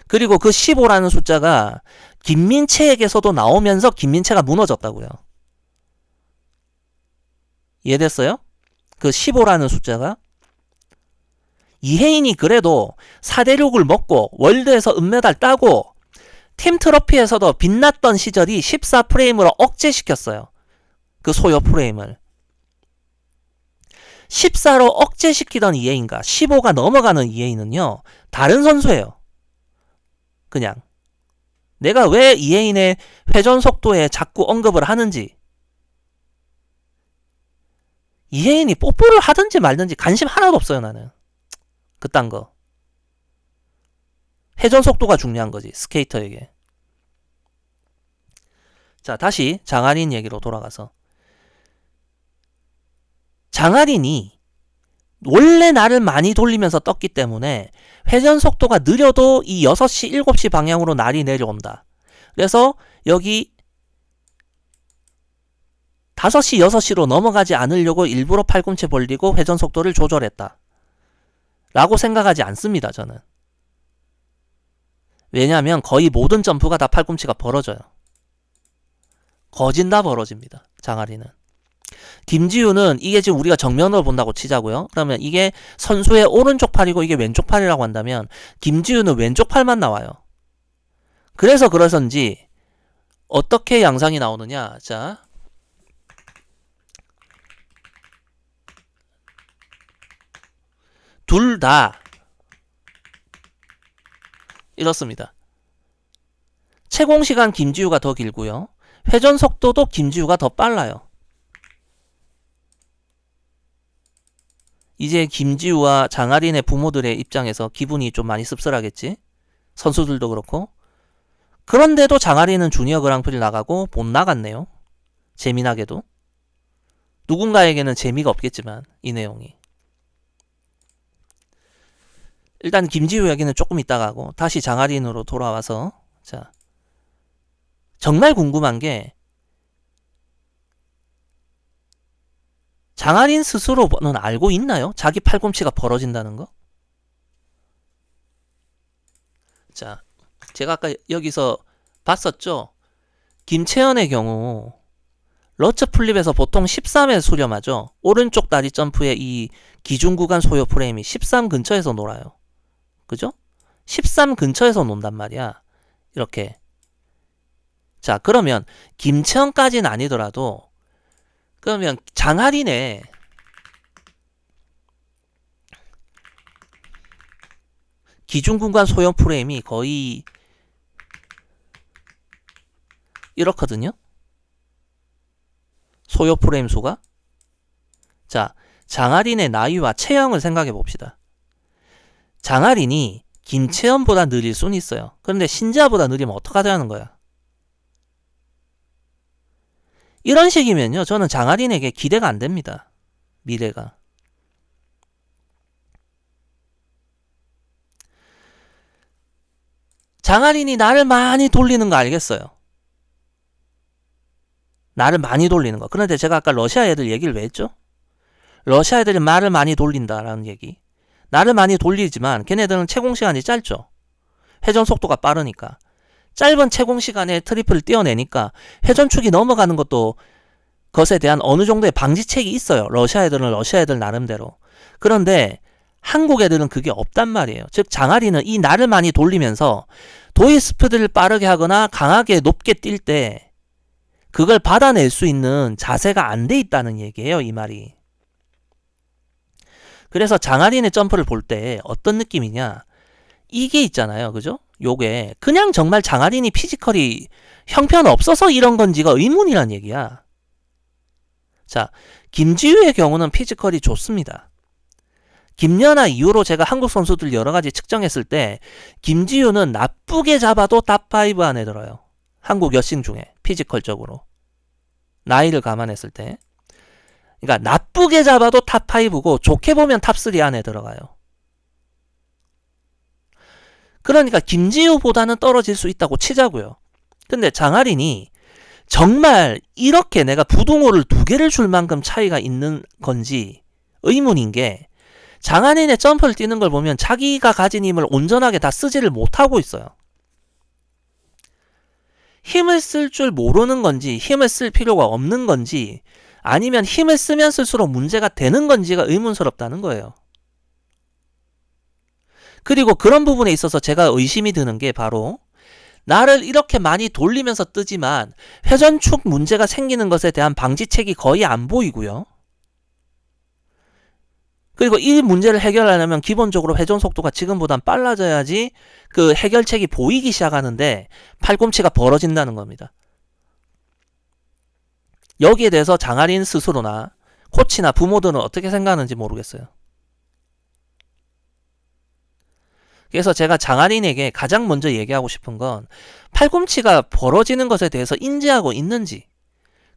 그리고 그 15라는 숫자가 김민채에게서도 나오면서 김민채가 무너졌다고요. 이해됐어요? 그 15라는 숫자가 이혜인이 그래도 4대6을 먹고 월드에서 은메달 따고 팀 트로피에서도 빛났던 시절이 14프레임으로 억제시켰어요. 그 소요 프레임을. 14로 억제시키던 이혜인과 15가 넘어가는 이혜인은요. 다른 선수예요. 그냥. 내가 왜 이혜인의 회전 속도에 자꾸 언급을 하는지. 이혜인이 뽀뽀를 하든지 말든지 관심 하나도 없어요. 나는. 그딴 거. 회전 속도가 중요한 거지. 스케이터에게. 자, 다시 장안인 얘기로 돌아가서. 장안인이 원래 날을 많이 돌리면서 떴기 때문에 회전 속도가 느려도 이 6시, 7시 방향으로 날이 내려온다. 그래서 여기 5시, 6시로 넘어가지 않으려고 일부러 팔꿈치 벌리고 회전 속도를 조절했다. 라고 생각하지 않습니다. 저는. 왜냐하면 거의 모든 점프가 다 팔꿈치가 벌어져요. 거진 다 벌어집니다. 장아리는. 김지우는 이게 지금 우리가 정면으로 본다고 치자고요. 그러면 이게 선수의 오른쪽 팔이고 이게 왼쪽 팔이라고 한다면 김지우는 왼쪽 팔만 나와요. 그래서 그러선지 어떻게 양상이 나오느냐. 자, 둘 다 이렇습니다. 채공시간 김지우가 더 길고요. 회전 속도도 김지우가 더 빨라요. 이제 김지우와 장아린의 부모들의 입장에서 기분이 좀 많이 씁쓸하겠지. 선수들도 그렇고. 그런데도 장아린은 주니어 그랑프리 나가고 못 나갔네요. 재미나게도. 누군가에게는 재미가 없겠지만 이 내용이. 일단 김지우 얘기는 조금 이따가 하고 다시 장아린으로 돌아와서 자, 정말 궁금한 게 장아린 스스로는 알고 있나요? 자기 팔꿈치가 벌어진다는 거? 자, 제가 아까 여기서 봤었죠? 김채연의 경우 러츠 플립에서 보통 13에 수렴하죠. 오른쪽 다리 점프의 이 기준 구간 소요 프레임이 13 근처에서 놀아요. 그죠? 13 근처에서 논단 말이야. 이렇게. 자, 그러면 김채연까지는 아니더라도 그러면 장아린의 기준 구간 소요 프레임이 거의 이렇거든요. 소요 프레임 수가. 자, 장아린의 나이와 체형을 생각해 봅시다. 장아린이 김채연보다 느릴 수는 있어요. 그런데 신지아보다 느리면 어떡하자는 거야. 이런 식이면요. 저는 장아린에게 기대가 안 됩니다. 미래가. 장아린이 나를 많이 돌리는 거 알겠어요. 나를 많이 돌리는 거. 그런데 제가 아까 러시아 애들 얘기를 왜 했죠? 러시아 애들이 말을 많이 돌린다라는 얘기. 나를 많이 돌리지만 걔네들은 채공시간이 짧죠. 회전 속도가 빠르니까. 짧은 채공 시간에 트리플을 띄어내니까 회전축이 넘어가는 것에 대한 어느 정도의 방지책이 있어요. 러시아 애들은 러시아 애들 나름대로. 그런데 한국 애들은 그게 없단 말이에요. 즉 장아리는 이 날을 많이 돌리면서 도입 스피드를 빠르게 하거나 강하게 높게 뛸 때 그걸 받아낼 수 있는 자세가 안 돼 있다는 얘기예요. 이 말이. 그래서 장아린의 점프를 볼 때 어떤 느낌이냐, 이게 있잖아요. 그죠? 요게 그냥 정말 장아린이 피지컬이 형편없어서 이런 건지가 의문이란 얘기야. 자, 김지우의 경우는 피지컬이 좋습니다. 김연아 이후로 제가 한국 선수들 여러가지 측정했을 때 김지우는 나쁘게 잡아도 탑5 안에 들어요. 한국 여신 중에 피지컬적으로 나이를 감안했을 때. 그러니까 나쁘게 잡아도 탑5고 좋게 보면 탑3 안에 들어가요. 그러니까 김지우보다는 떨어질 수 있다고 치자고요. 근데 장아린이 정말 이렇게 내가 부등호를 2개를 줄 만큼 차이가 있는 건지 의문인 게, 장아린의 점프를 뛰는 걸 보면 자기가 가진 힘을 온전하게 다 쓰지를 못하고 있어요. 힘을 쓸 줄 모르는 건지 힘을 쓸 필요가 없는 건지 아니면 힘을 쓰면 쓸수록 문제가 되는 건지가 의문스럽다는 거예요. 그리고 그런 부분에 있어서 제가 의심이 드는 게 바로 나를 이렇게 많이 돌리면서 뜨지만 회전축 문제가 생기는 것에 대한 방지책이 거의 안 보이고요. 그리고 이 문제를 해결하려면 기본적으로 회전 속도가 지금보단 빨라져야지 그 해결책이 보이기 시작하는데 팔꿈치가 벌어진다는 겁니다. 여기에 대해서 장아린 스스로나 코치나 부모들은 어떻게 생각하는지 모르겠어요. 그래서 제가 장아린에게 가장 먼저 얘기하고 싶은 건 팔꿈치가 벌어지는 것에 대해서 인지하고 있는지,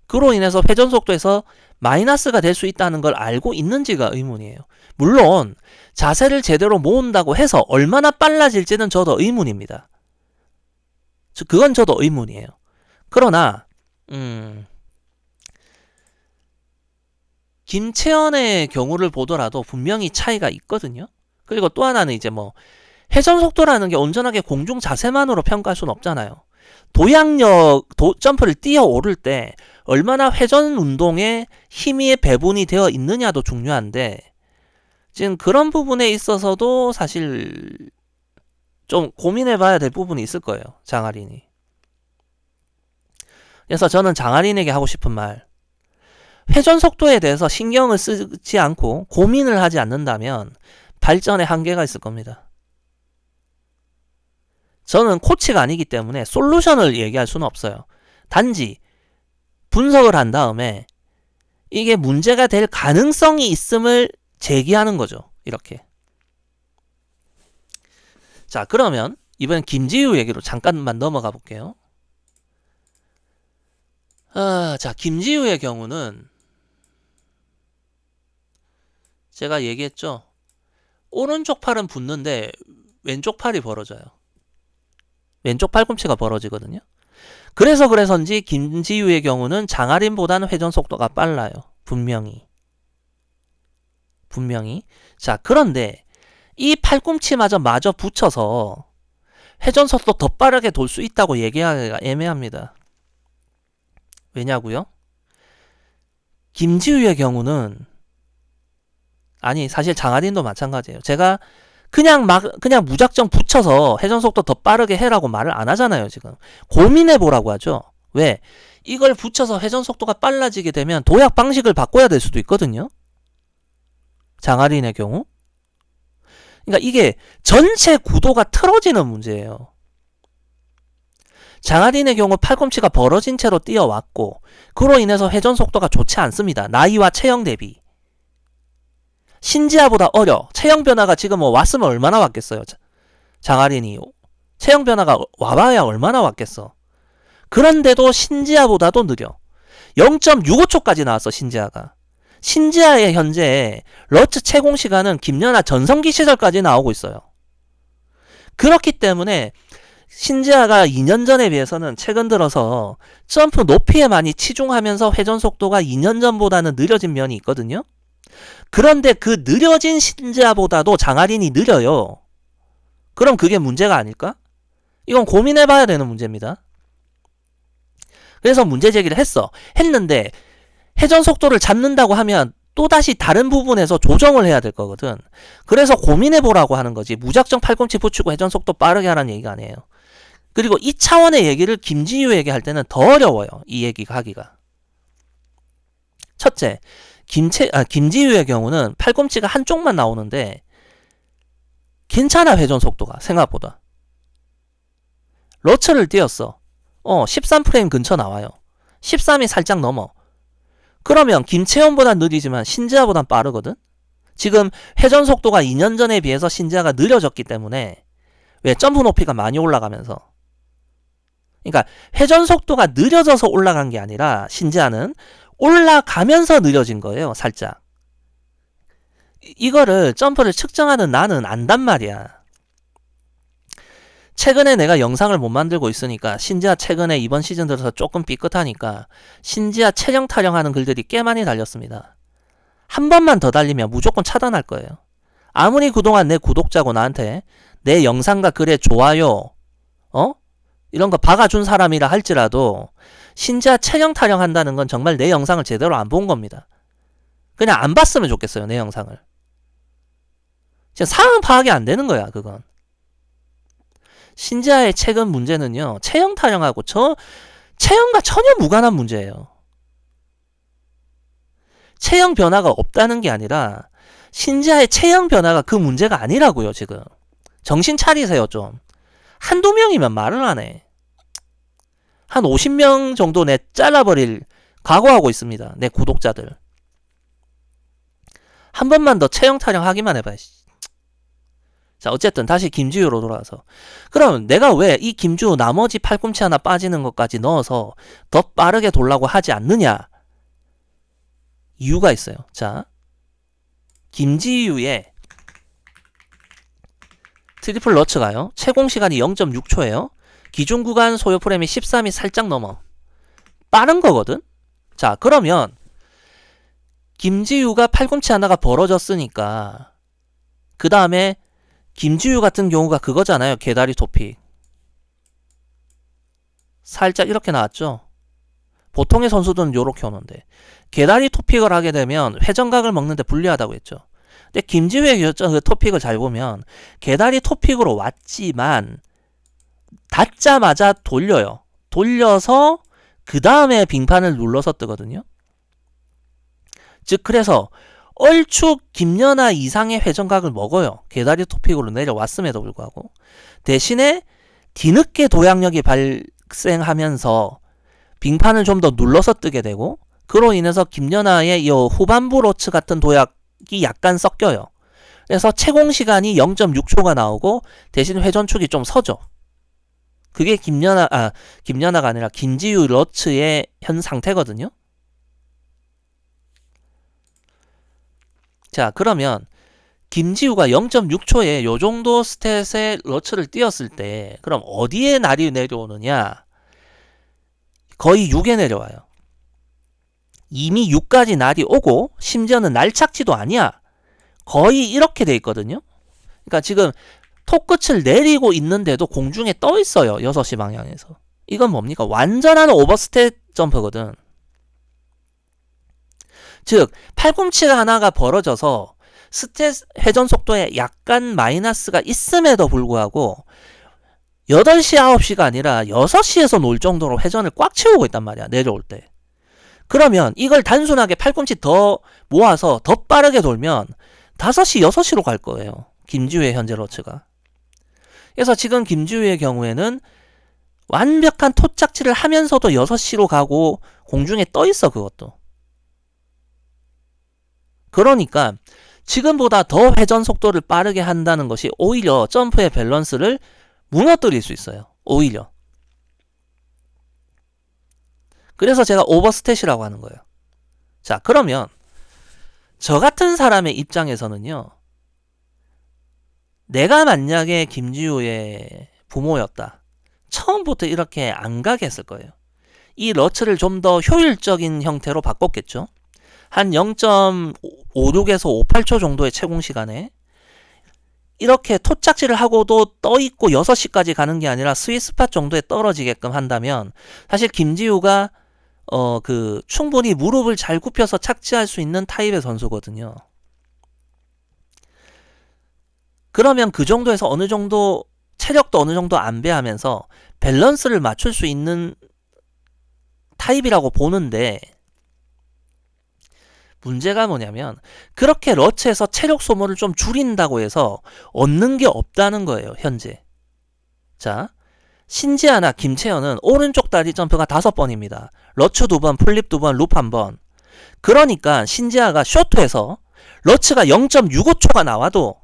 그로 인해서 회전 속도에서 마이너스가 될 수 있다는 걸 알고 있는지가 의문이에요. 물론 자세를 제대로 모은다고 해서 얼마나 빨라질지는 저도 의문입니다. 그건 저도 의문이에요. 그러나 김채연의 경우를 보더라도 분명히 차이가 있거든요. 그리고 또 하나는 이제 회전 속도라는 게 온전하게 공중 자세만으로 평가할 수는 없잖아요. 도약력, 점프를 뛰어 오를 때 얼마나 회전 운동에 힘이 배분이 되어 있느냐도 중요한데, 지금 그런 부분에 있어서도 사실 좀 고민해 봐야 될 부분이 있을 거예요. 장아린이. 그래서 저는 장아린에게 하고 싶은 말, 회전 속도에 대해서 신경을 쓰지 않고 고민을 하지 않는다면 발전에 한계가 있을 겁니다. 저는 코치가 아니기 때문에 솔루션을 얘기할 수는 없어요. 단지 분석을 한 다음에 이게 문제가 될 가능성이 있음을 제기하는 거죠. 이렇게. 자, 그러면 이번 김지우 얘기로 잠깐만 넘어가 볼게요. 자, 김지우의 경우는 제가 얘기했죠. 오른쪽 팔은 붙는데 왼쪽 팔이 벌어져요. 왼쪽 팔꿈치가 벌어지거든요. 그래서인지 김지우의 경우는 장아린보다는 회전 속도가 빨라요. 분명히. 자, 그런데 이 팔꿈치마저 붙여서 회전 속도 더 빠르게 돌 수 있다고 얘기하기가 애매합니다. 왜냐고요? 김지우의 경우는, 아니 사실 장아린도 마찬가지예요. 제가 그냥 무작정 붙여서 회전 속도 더 빠르게 해라고 말을 안 하잖아요. 지금 고민해 보라고 하죠. 왜? 이걸 붙여서 회전 속도가 빨라지게 되면 도약 방식을 바꿔야 될 수도 있거든요. 장아린의 경우. 그러니까 이게 전체 구도가 틀어지는 문제예요. 장아린의 경우 팔꿈치가 벌어진 채로 뛰어왔고 그로 인해서 회전 속도가 좋지 않습니다. 나이와 체형 대비. 신지아보다 어려. 체형 변화가 지금 왔으면 얼마나 왔겠어요. 장아린이 체형 변화가 와봐야 얼마나 왔겠어. 그런데도 신지아보다도 느려. 0.65초까지 나왔어. 신지아의 현재 러츠 채공 시간은 김연아 전성기 시절까지 나오고 있어요. 그렇기 때문에 신지아가 2년 전에 비해서는 최근 들어서 점프 높이에 많이 치중하면서 회전 속도가 2년 전보다는 느려진 면이 있거든요. 그런데 그 느려진 신지아보다도 장아린이 느려요. 그럼 그게 문제가 아닐까? 이건 고민해봐야 되는 문제입니다. 그래서 문제 제기를 했는데 회전 속도를 잡는다고 하면 또다시 다른 부분에서 조정을 해야 될 거거든. 그래서 고민해보라고 하는 거지. 무작정 팔꿈치 붙이고 회전 속도 빠르게 하라는 얘기가 아니에요. 그리고 이 차원의 얘기를 김지유에게 할 때는 더 어려워요. 이 얘기가 하기가. 첫째, 김지유의 경우는 팔꿈치가 한쪽만 나오는데 괜찮아. 회전 속도가 생각보다. 러츠를 띄었어. 13프레임 근처 나와요. 13이 살짝 넘어. 그러면 김채연보다 느리지만 신지아보단 빠르거든? 지금 회전 속도가 2년 전에 비해서 신지아가 느려졌기 때문에 왜 점프 높이가 많이 올라가면서, 그러니까 회전 속도가 느려져서 올라간 게 아니라 신지아는 올라가면서 느려진 거예요. 살짝. 이거를 점프를 측정하는 나는 안단 말이야. 최근에 내가 영상을 못 만들고 있으니까 신지아 최근에 이번 시즌 들어서 조금 삐끗하니까 신지아 체령 타령하는 글들이 꽤 많이 달렸습니다. 한 번만 더 달리면 무조건 차단할 거예요. 아무리 그동안 내 구독자고 나한테 내 영상과 글에 좋아요 이런 거 박아준 사람이라 할지라도 신지아 체령 타령한다는 건 정말 내 영상을 제대로 안 본 겁니다. 그냥 안 봤으면 좋겠어요. 내 영상을. 진짜 상황 파악이 안 되는 거야. 그건. 신지아의 최근 문제는요, 체형 타령하고 체형과 전혀 무관한 문제예요. 체형 변화가 없다는 게 아니라 신지아의 체형 변화가 그 문제가 아니라고요. 지금 정신 차리세요. 좀 한두 명이면 말을 안 해. 한 50명 정도 내 잘라버릴 각오하고 있습니다. 내 구독자들. 한 번만 더 체형 타령하기만 해봐. 자, 어쨌든 다시 김지유로 돌아와서, 그럼 내가 왜 이 김지유 나머지 팔꿈치 하나 빠지는 것까지 넣어서 더 빠르게 돌라고 하지 않느냐? 이유가 있어요. 자, 김지유의 트리플 러츠가요, 채공 시간이 0.6초예요. 기준 구간 소요 프레임이 13이 살짝 넘어. 빠른 거거든? 자, 그러면 김지유가 팔꿈치 하나가 벌어졌으니까 그 다음에 김지유 같은 경우가 그거잖아요. 개다리 토픽. 살짝 이렇게 나왔죠. 보통의 선수들은 요렇게 오는데 개다리 토픽을 하게 되면 회전각을 먹는데 불리하다고 했죠. 근데 김지유의 그 토픽을 잘 보면 개다리 토픽으로 왔지만 닿자마자 돌려요. 돌려서 그 다음에 빙판을 눌러서 뜨거든요. 즉 그래서 얼추 김연아 이상의 회전각을 먹어요. 개다리 토픽으로 내려왔음에도 불구하고. 대신에 뒤늦게 도약력이 발생하면서 빙판을 좀 더 눌러서 뜨게 되고, 그로 인해서 김연아의 이 후반부 로츠 같은 도약이 약간 섞여요. 그래서 채공 시간이 0.6초가 나오고 대신 회전축이 좀 서죠. 그게 김연아가 아니라 김지유 러츠의 현 상태거든요. 자, 그러면 김지우가 0.6초에 요 정도 스탯의 러츠를 띄었을 때 그럼 어디에 날이 내려오느냐? 거의 6에 내려와요. 이미 6까지 날이 오고 심지어는 날착지도 아니야. 거의 이렇게 돼 있거든요. 그러니까 지금 톱끝을 내리고 있는데도 공중에 떠 있어요. 6시 방향에서. 이건 뭡니까? 완전한 오버스탯 점프거든. 즉 팔꿈치가 하나가 벌어져서 스탯 회전 속도에 약간 마이너스가 있음에도 불구하고 8시, 9시가 아니라 6시에서 놀 정도로 회전을 꽉 채우고 있단 말이야. 내려올 때. 그러면 이걸 단순하게 팔꿈치 더 모아서 더 빠르게 돌면 5시, 6시로 갈 거예요. 김지우의 현재 러츠가. 그래서 지금 김지우의 경우에는 완벽한 토착지를 하면서도 6시로 가고 공중에 떠 있어. 그것도. 그러니까 지금보다 더 회전 속도를 빠르게 한다는 것이 오히려 점프의 밸런스를 무너뜨릴 수 있어요. 오히려. 그래서 제가 오버스탯이라고 하는 거예요. 자, 그러면 저 같은 사람의 입장에서는요, 내가 만약에 김지우의 부모였다. 처음부터 이렇게 안 가게 했을 거예요. 이 러츠를 좀 더 효율적인 형태로 바꿨겠죠. 한 0.56에서 58초 정도의 채공 시간에 이렇게 토착지를 하고도 떠있고 6시까지 가는 게 아니라 스윗스팟 정도에 떨어지게끔 한다면 사실 김지우가 충분히 무릎을 잘 굽혀서 착지할 수 있는 타입의 선수거든요. 그러면 그 정도에서 어느 정도 체력도 어느 정도 안배하면서 밸런스를 맞출 수 있는 타입이라고 보는데, 문제가 뭐냐면 그렇게 러츠에서 체력 소모를 좀 줄인다고 해서 얻는 게 없다는 거예요, 현재. 자, 신지아나 김채연은 오른쪽 다리 점프가 5번입니다. 러츠 2번, 플립 2번, 룹 1번. 그러니까 신지아가 쇼트에서 러츠가 0.65초가 나와도,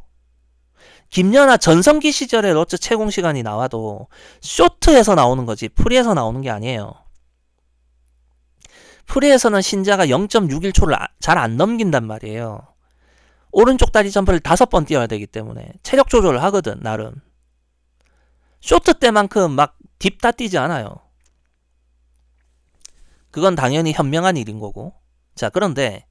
김연아 전성기 시절의 러츠 채공 시간이 나와도 쇼트에서 나오는 거지 프리에서 나오는 게 아니에요. 프리에서는 신지아가 0.61초를 잘 안 넘긴단 말이에요. 오른쪽 다리 점프를 5번 뛰어야 되기 때문에 체력 조절을 하거든, 나름. 쇼트 때만큼 막 딥다 뛰지 않아요. 그건 당연히 현명한 일인 거고. 자, 그런데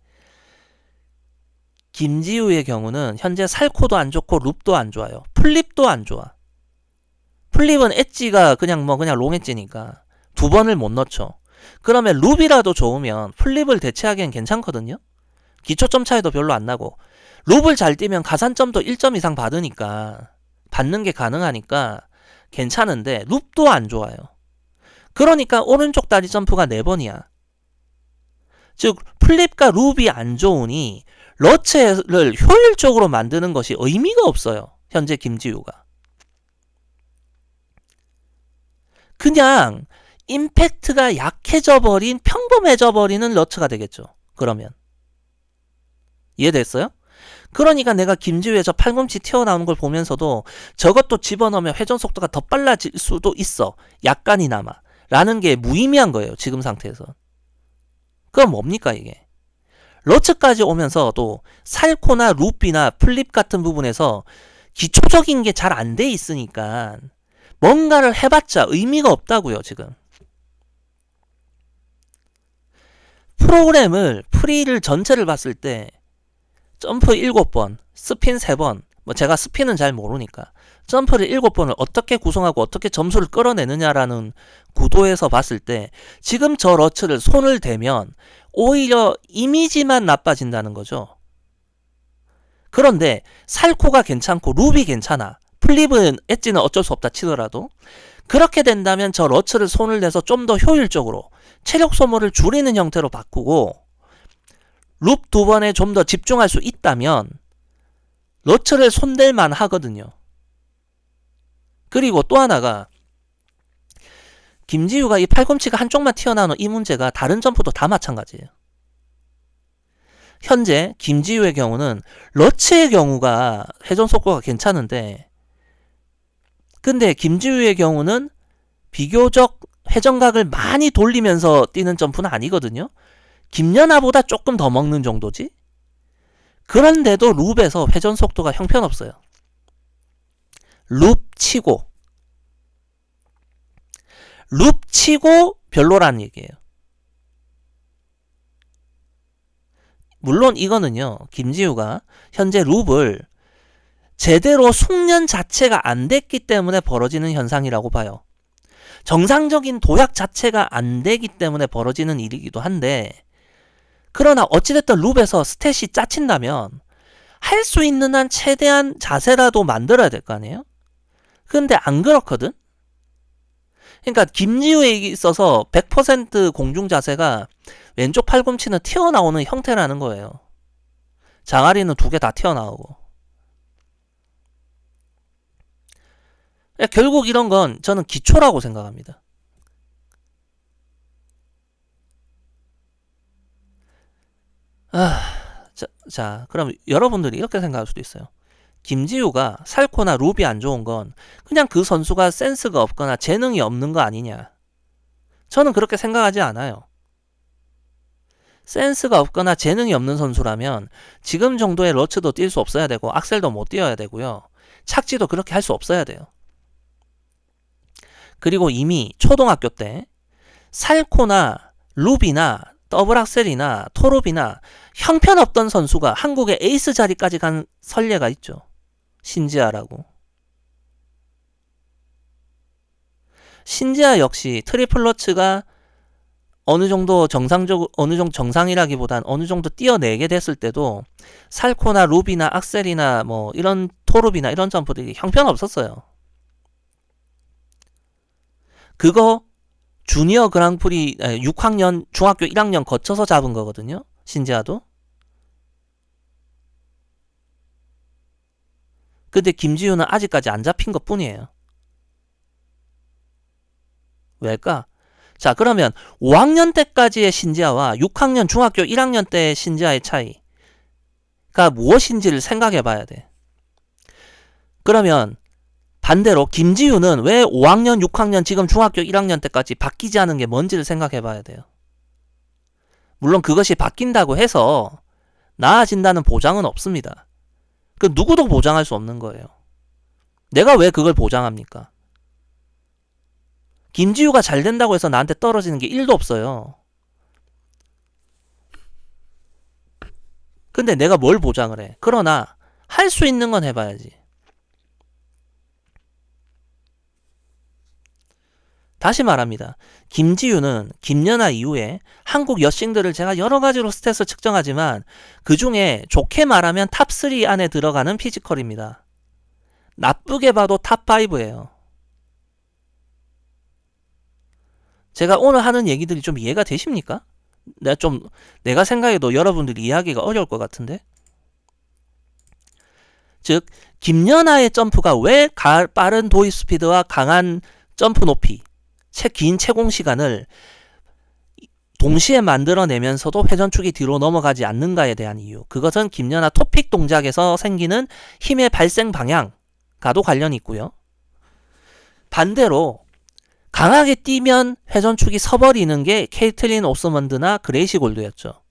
김지우의 경우는 현재 살코도 안 좋고 룹도 안 좋아요. 플립도 안 좋아. 플립은 엣지가 그냥 롱 엣지니까 2번을 못 넣죠. 그러면 룹이라도 좋으면 플립을 대체하기엔 괜찮거든요. 기초점 차이도 별로 안 나고, 룹을 잘 뛰면 가산점도 1점 이상 받는 게 가능하니까 괜찮은데 룹도 안 좋아요. 그러니까 오른쪽 다리 점프가 4번이야. 즉 플립과 룹이 안 좋으니 러츠를 효율적으로 만드는 것이 의미가 없어요, 현재 김지우가. 그냥 임팩트가 약해져 버린, 평범해져 버리는 러츠가 되겠죠, 그러면. 이해됐어요? 그러니까 내가 김지우의 저 팔꿈치 튀어나오는 걸 보면서도 저것도 집어넣으면 회전 속도가 더 빨라질 수도 있어, 약간이나마, 라는 게 무의미한 거예요, 지금 상태에서. 그럼 뭡니까 이게? 러츠까지 오면서도 살코나 룹이나 플립 같은 부분에서 기초적인 게 잘 안 돼 있으니까 뭔가를 해봤자 의미가 없다고요, 지금. 프로그램을, 프리를 전체를 봤을 때 점프 7번, 스핀 3번, 제가 스핀은 잘 모르니까 점프를 7번을 어떻게 구성하고 어떻게 점수를 끌어내느냐라는 구도에서 봤을 때 지금 저 러츠를 손을 대면 오히려 이미지만 나빠진다는 거죠. 그런데 살코가 괜찮고 룹이 괜찮아, 플립은 엣지는 어쩔 수 없다 치더라도, 그렇게 된다면 저 러츠를 손을 대서 좀 더 효율적으로 체력 소모를 줄이는 형태로 바꾸고 룹 2번에 좀 더 집중할 수 있다면 러츠를 손댈만 하거든요. 그리고 또 하나가, 김지우가 이 팔꿈치가 한쪽만 튀어나오는 이 문제가 다른 점프도 다 마찬가지예요. 현재 김지우의 경우는 러츠의 경우가 회전 속도가 괜찮은데, 근데 김지우의 경우는 비교적 회전각을 많이 돌리면서 뛰는 점프는 아니거든요. 김연아보다 조금 더 먹는 정도지. 그런데도 룹에서 회전 속도가 형편없어요. 룹 치고 별로라는 얘기예요. 물론 이거는요, 김지우가 현재 룹을 제대로 숙련 자체가 안 됐기 때문에 벌어지는 현상이라고 봐요. 정상적인 도약 자체가 안 되기 때문에 벌어지는 일이기도 한데, 그러나 어찌됐든 룹에서 스탯이 짜친다면 할 수 있는 한 최대한 자세라도 만들어야 될 거 아니에요? 근데 안 그렇거든? 그러니까 김지우에 있어서 100% 공중 자세가 왼쪽 팔꿈치는 튀어나오는 형태라는 거예요. 장아리는 2개 다 튀어나오고. 결국 이런 건 저는 기초라고 생각합니다. 자, 그럼 여러분들이 이렇게 생각할 수도 있어요. 김지우가 살코나 룹이 안 좋은 건 그냥 그 선수가 센스가 없거나 재능이 없는 거 아니냐. 저는 그렇게 생각하지 않아요. 센스가 없거나 재능이 없는 선수라면 지금 정도의 러츠도 뛸 수 없어야 되고 악셀도 못 뛰어야 되고요. 착지도 그렇게 할 수 없어야 돼요. 그리고 이미 초등학교 때 살코나 룹이나 더블 악셀이나 토롭이나 형편없던 선수가 한국의 에이스 자리까지 간 선례가 있죠. 신지아라고. 신지아 역시 트리플러츠가 어느 정도 정상이라기보단 어느 정도 뛰어내게 됐을 때도 살코나 루비나 악셀이나 뭐 이런 토르비나 이런 점프들이 형편없었어요. 그거 주니어 그랑프리 6학년 중학교 1학년 거쳐서 잡은 거거든요. 신지아도. 근데 김지우는 아직까지 안 잡힌 것 뿐이에요. 왜일까? 자, 그러면 5학년 때까지의 신지아와 6학년 중학교 1학년 때의 신지아의 차이가 무엇인지를 생각해 봐야 돼. 그러면 반대로 김지우는 왜 5학년, 6학년, 지금 중학교 1학년 때까지 바뀌지 않은 게 뭔지를 생각해 봐야 돼요. 물론 그것이 바뀐다고 해서 나아진다는 보장은 없습니다. 그 누구도 보장할 수 없는 거예요. 내가 왜 그걸 보장합니까? 김지우가 잘 된다고 해서 나한테 떨어지는 게 1도 없어요. 근데 내가 뭘 보장을 해? 그러나 할 수 있는 건 해봐야지. 다시 말합니다. 김지우는 김연아 이후에 한국 여싱들을 제가 여러 가지로 스탯을 측정하지만 그 중에 좋게 말하면 탑3 안에 들어가는 피지컬입니다. 나쁘게 봐도 탑5예요. 제가 오늘 하는 얘기들이 좀 이해가 되십니까? 내가 생각해도 여러분들이 이해하기가 어려울 것 같은데? 즉, 김연아의 점프가 왜 빠른 도입 스피드와 강한 점프 높이, 긴 채공 시간을 동시에 만들어내면서도 회전축이 뒤로 넘어가지 않는가에 대한 이유. 그것은 김연아 토픽 동작에서 생기는 힘의 발생 방향과도 관련이 있고요. 반대로 강하게 뛰면 회전축이 서버리는 게 케이틀린 오스먼드나 그레이시 골드였죠.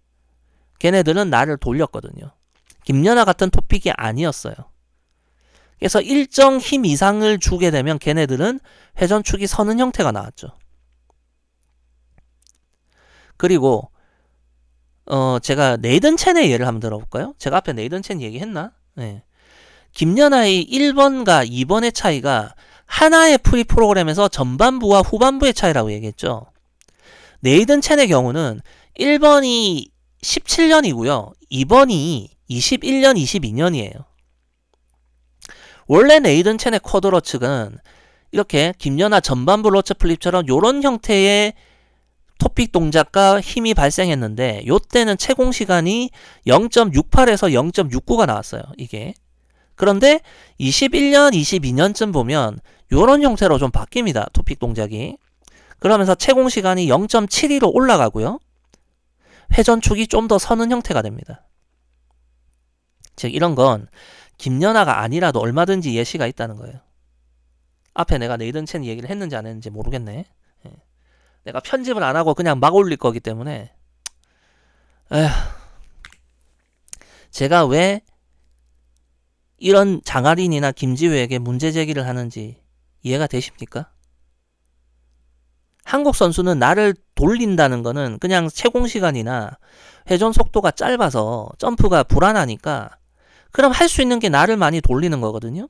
걔네들은 나를 돌렸거든요. 김연아 같은 토픽이 아니었어요. 그래서 일정 힘 이상을 주게 되면 걔네들은 회전축이 서는 형태가 나왔죠. 그리고 제가 네이든 첸의 예를 한번 들어볼까요? 제가 앞에 네이든 첸 얘기했나? 네. 김연아의 1번과 2번의 차이가 하나의 프리 프로그램에서 전반부와 후반부의 차이라고 얘기했죠. 네이든 첸의 경우는 1번이 17년이고요. 2번이 21년, 22년이에요. 원래 네이든 첸의 쿼드로 측은 이렇게 김연아 전반부 로처 플립처럼 이런 형태의 토픽 동작과 힘이 발생했는데 요때는 채공 시간이 0.68에서 0.69가 나왔어요. 이게. 그런데 21년, 22년쯤 보면 요런 형태로 좀 바뀝니다. 토픽 동작이. 그러면서 채공 시간이 0.72로 올라가고요. 회전축이 좀 더 서는 형태가 됩니다. 즉 이런 건 김연아가 아니라도 얼마든지 예시가 있다는 거예요. 앞에 내가 네이든 첸 얘기를 했는지 안 했는지 모르겠네. 내가 편집을 안 하고 그냥 막 올릴 거기 때문에 제가 왜 이런 장아린이나 김지우에게 문제 제기를 하는지 이해가 되십니까? 한국 선수는 나를 돌린다는 거는 그냥 채공 시간이나 회전 속도가 짧아서 점프가 불안하니까 그럼 할 수 있는 게 나를 많이 돌리는 거거든요.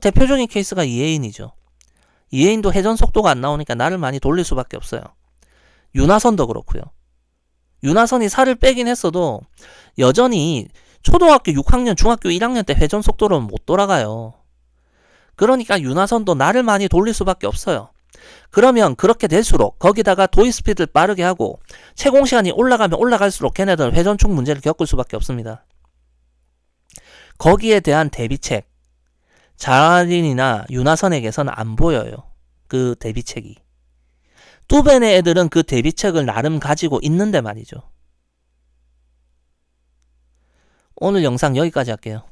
대표적인 케이스가 이혜인이죠. 이혜인도 회전 속도가 안 나오니까 나를 많이 돌릴 수밖에 없어요. 윤하선도 그렇고요. 윤하선이 살을 빼긴 했어도 여전히 초등학교 6학년, 중학교 1학년 때 회전 속도로는 못 돌아가요. 그러니까 윤하선도 나를 많이 돌릴 수밖에 없어요. 그러면 그렇게 될수록 거기다가 도입 스피드를 빠르게 하고 채공 시간이 올라가면 올라갈수록 걔네들은 회전축 문제를 겪을 수밖에 없습니다. 거기에 대한 대비책 장아린이나 윤하선에게서는 안 보여요. 그 대비책이. 뚜벤의 애들은 그 대비책을 나름 가지고 있는데 말이죠. 오늘 영상 여기까지 할게요.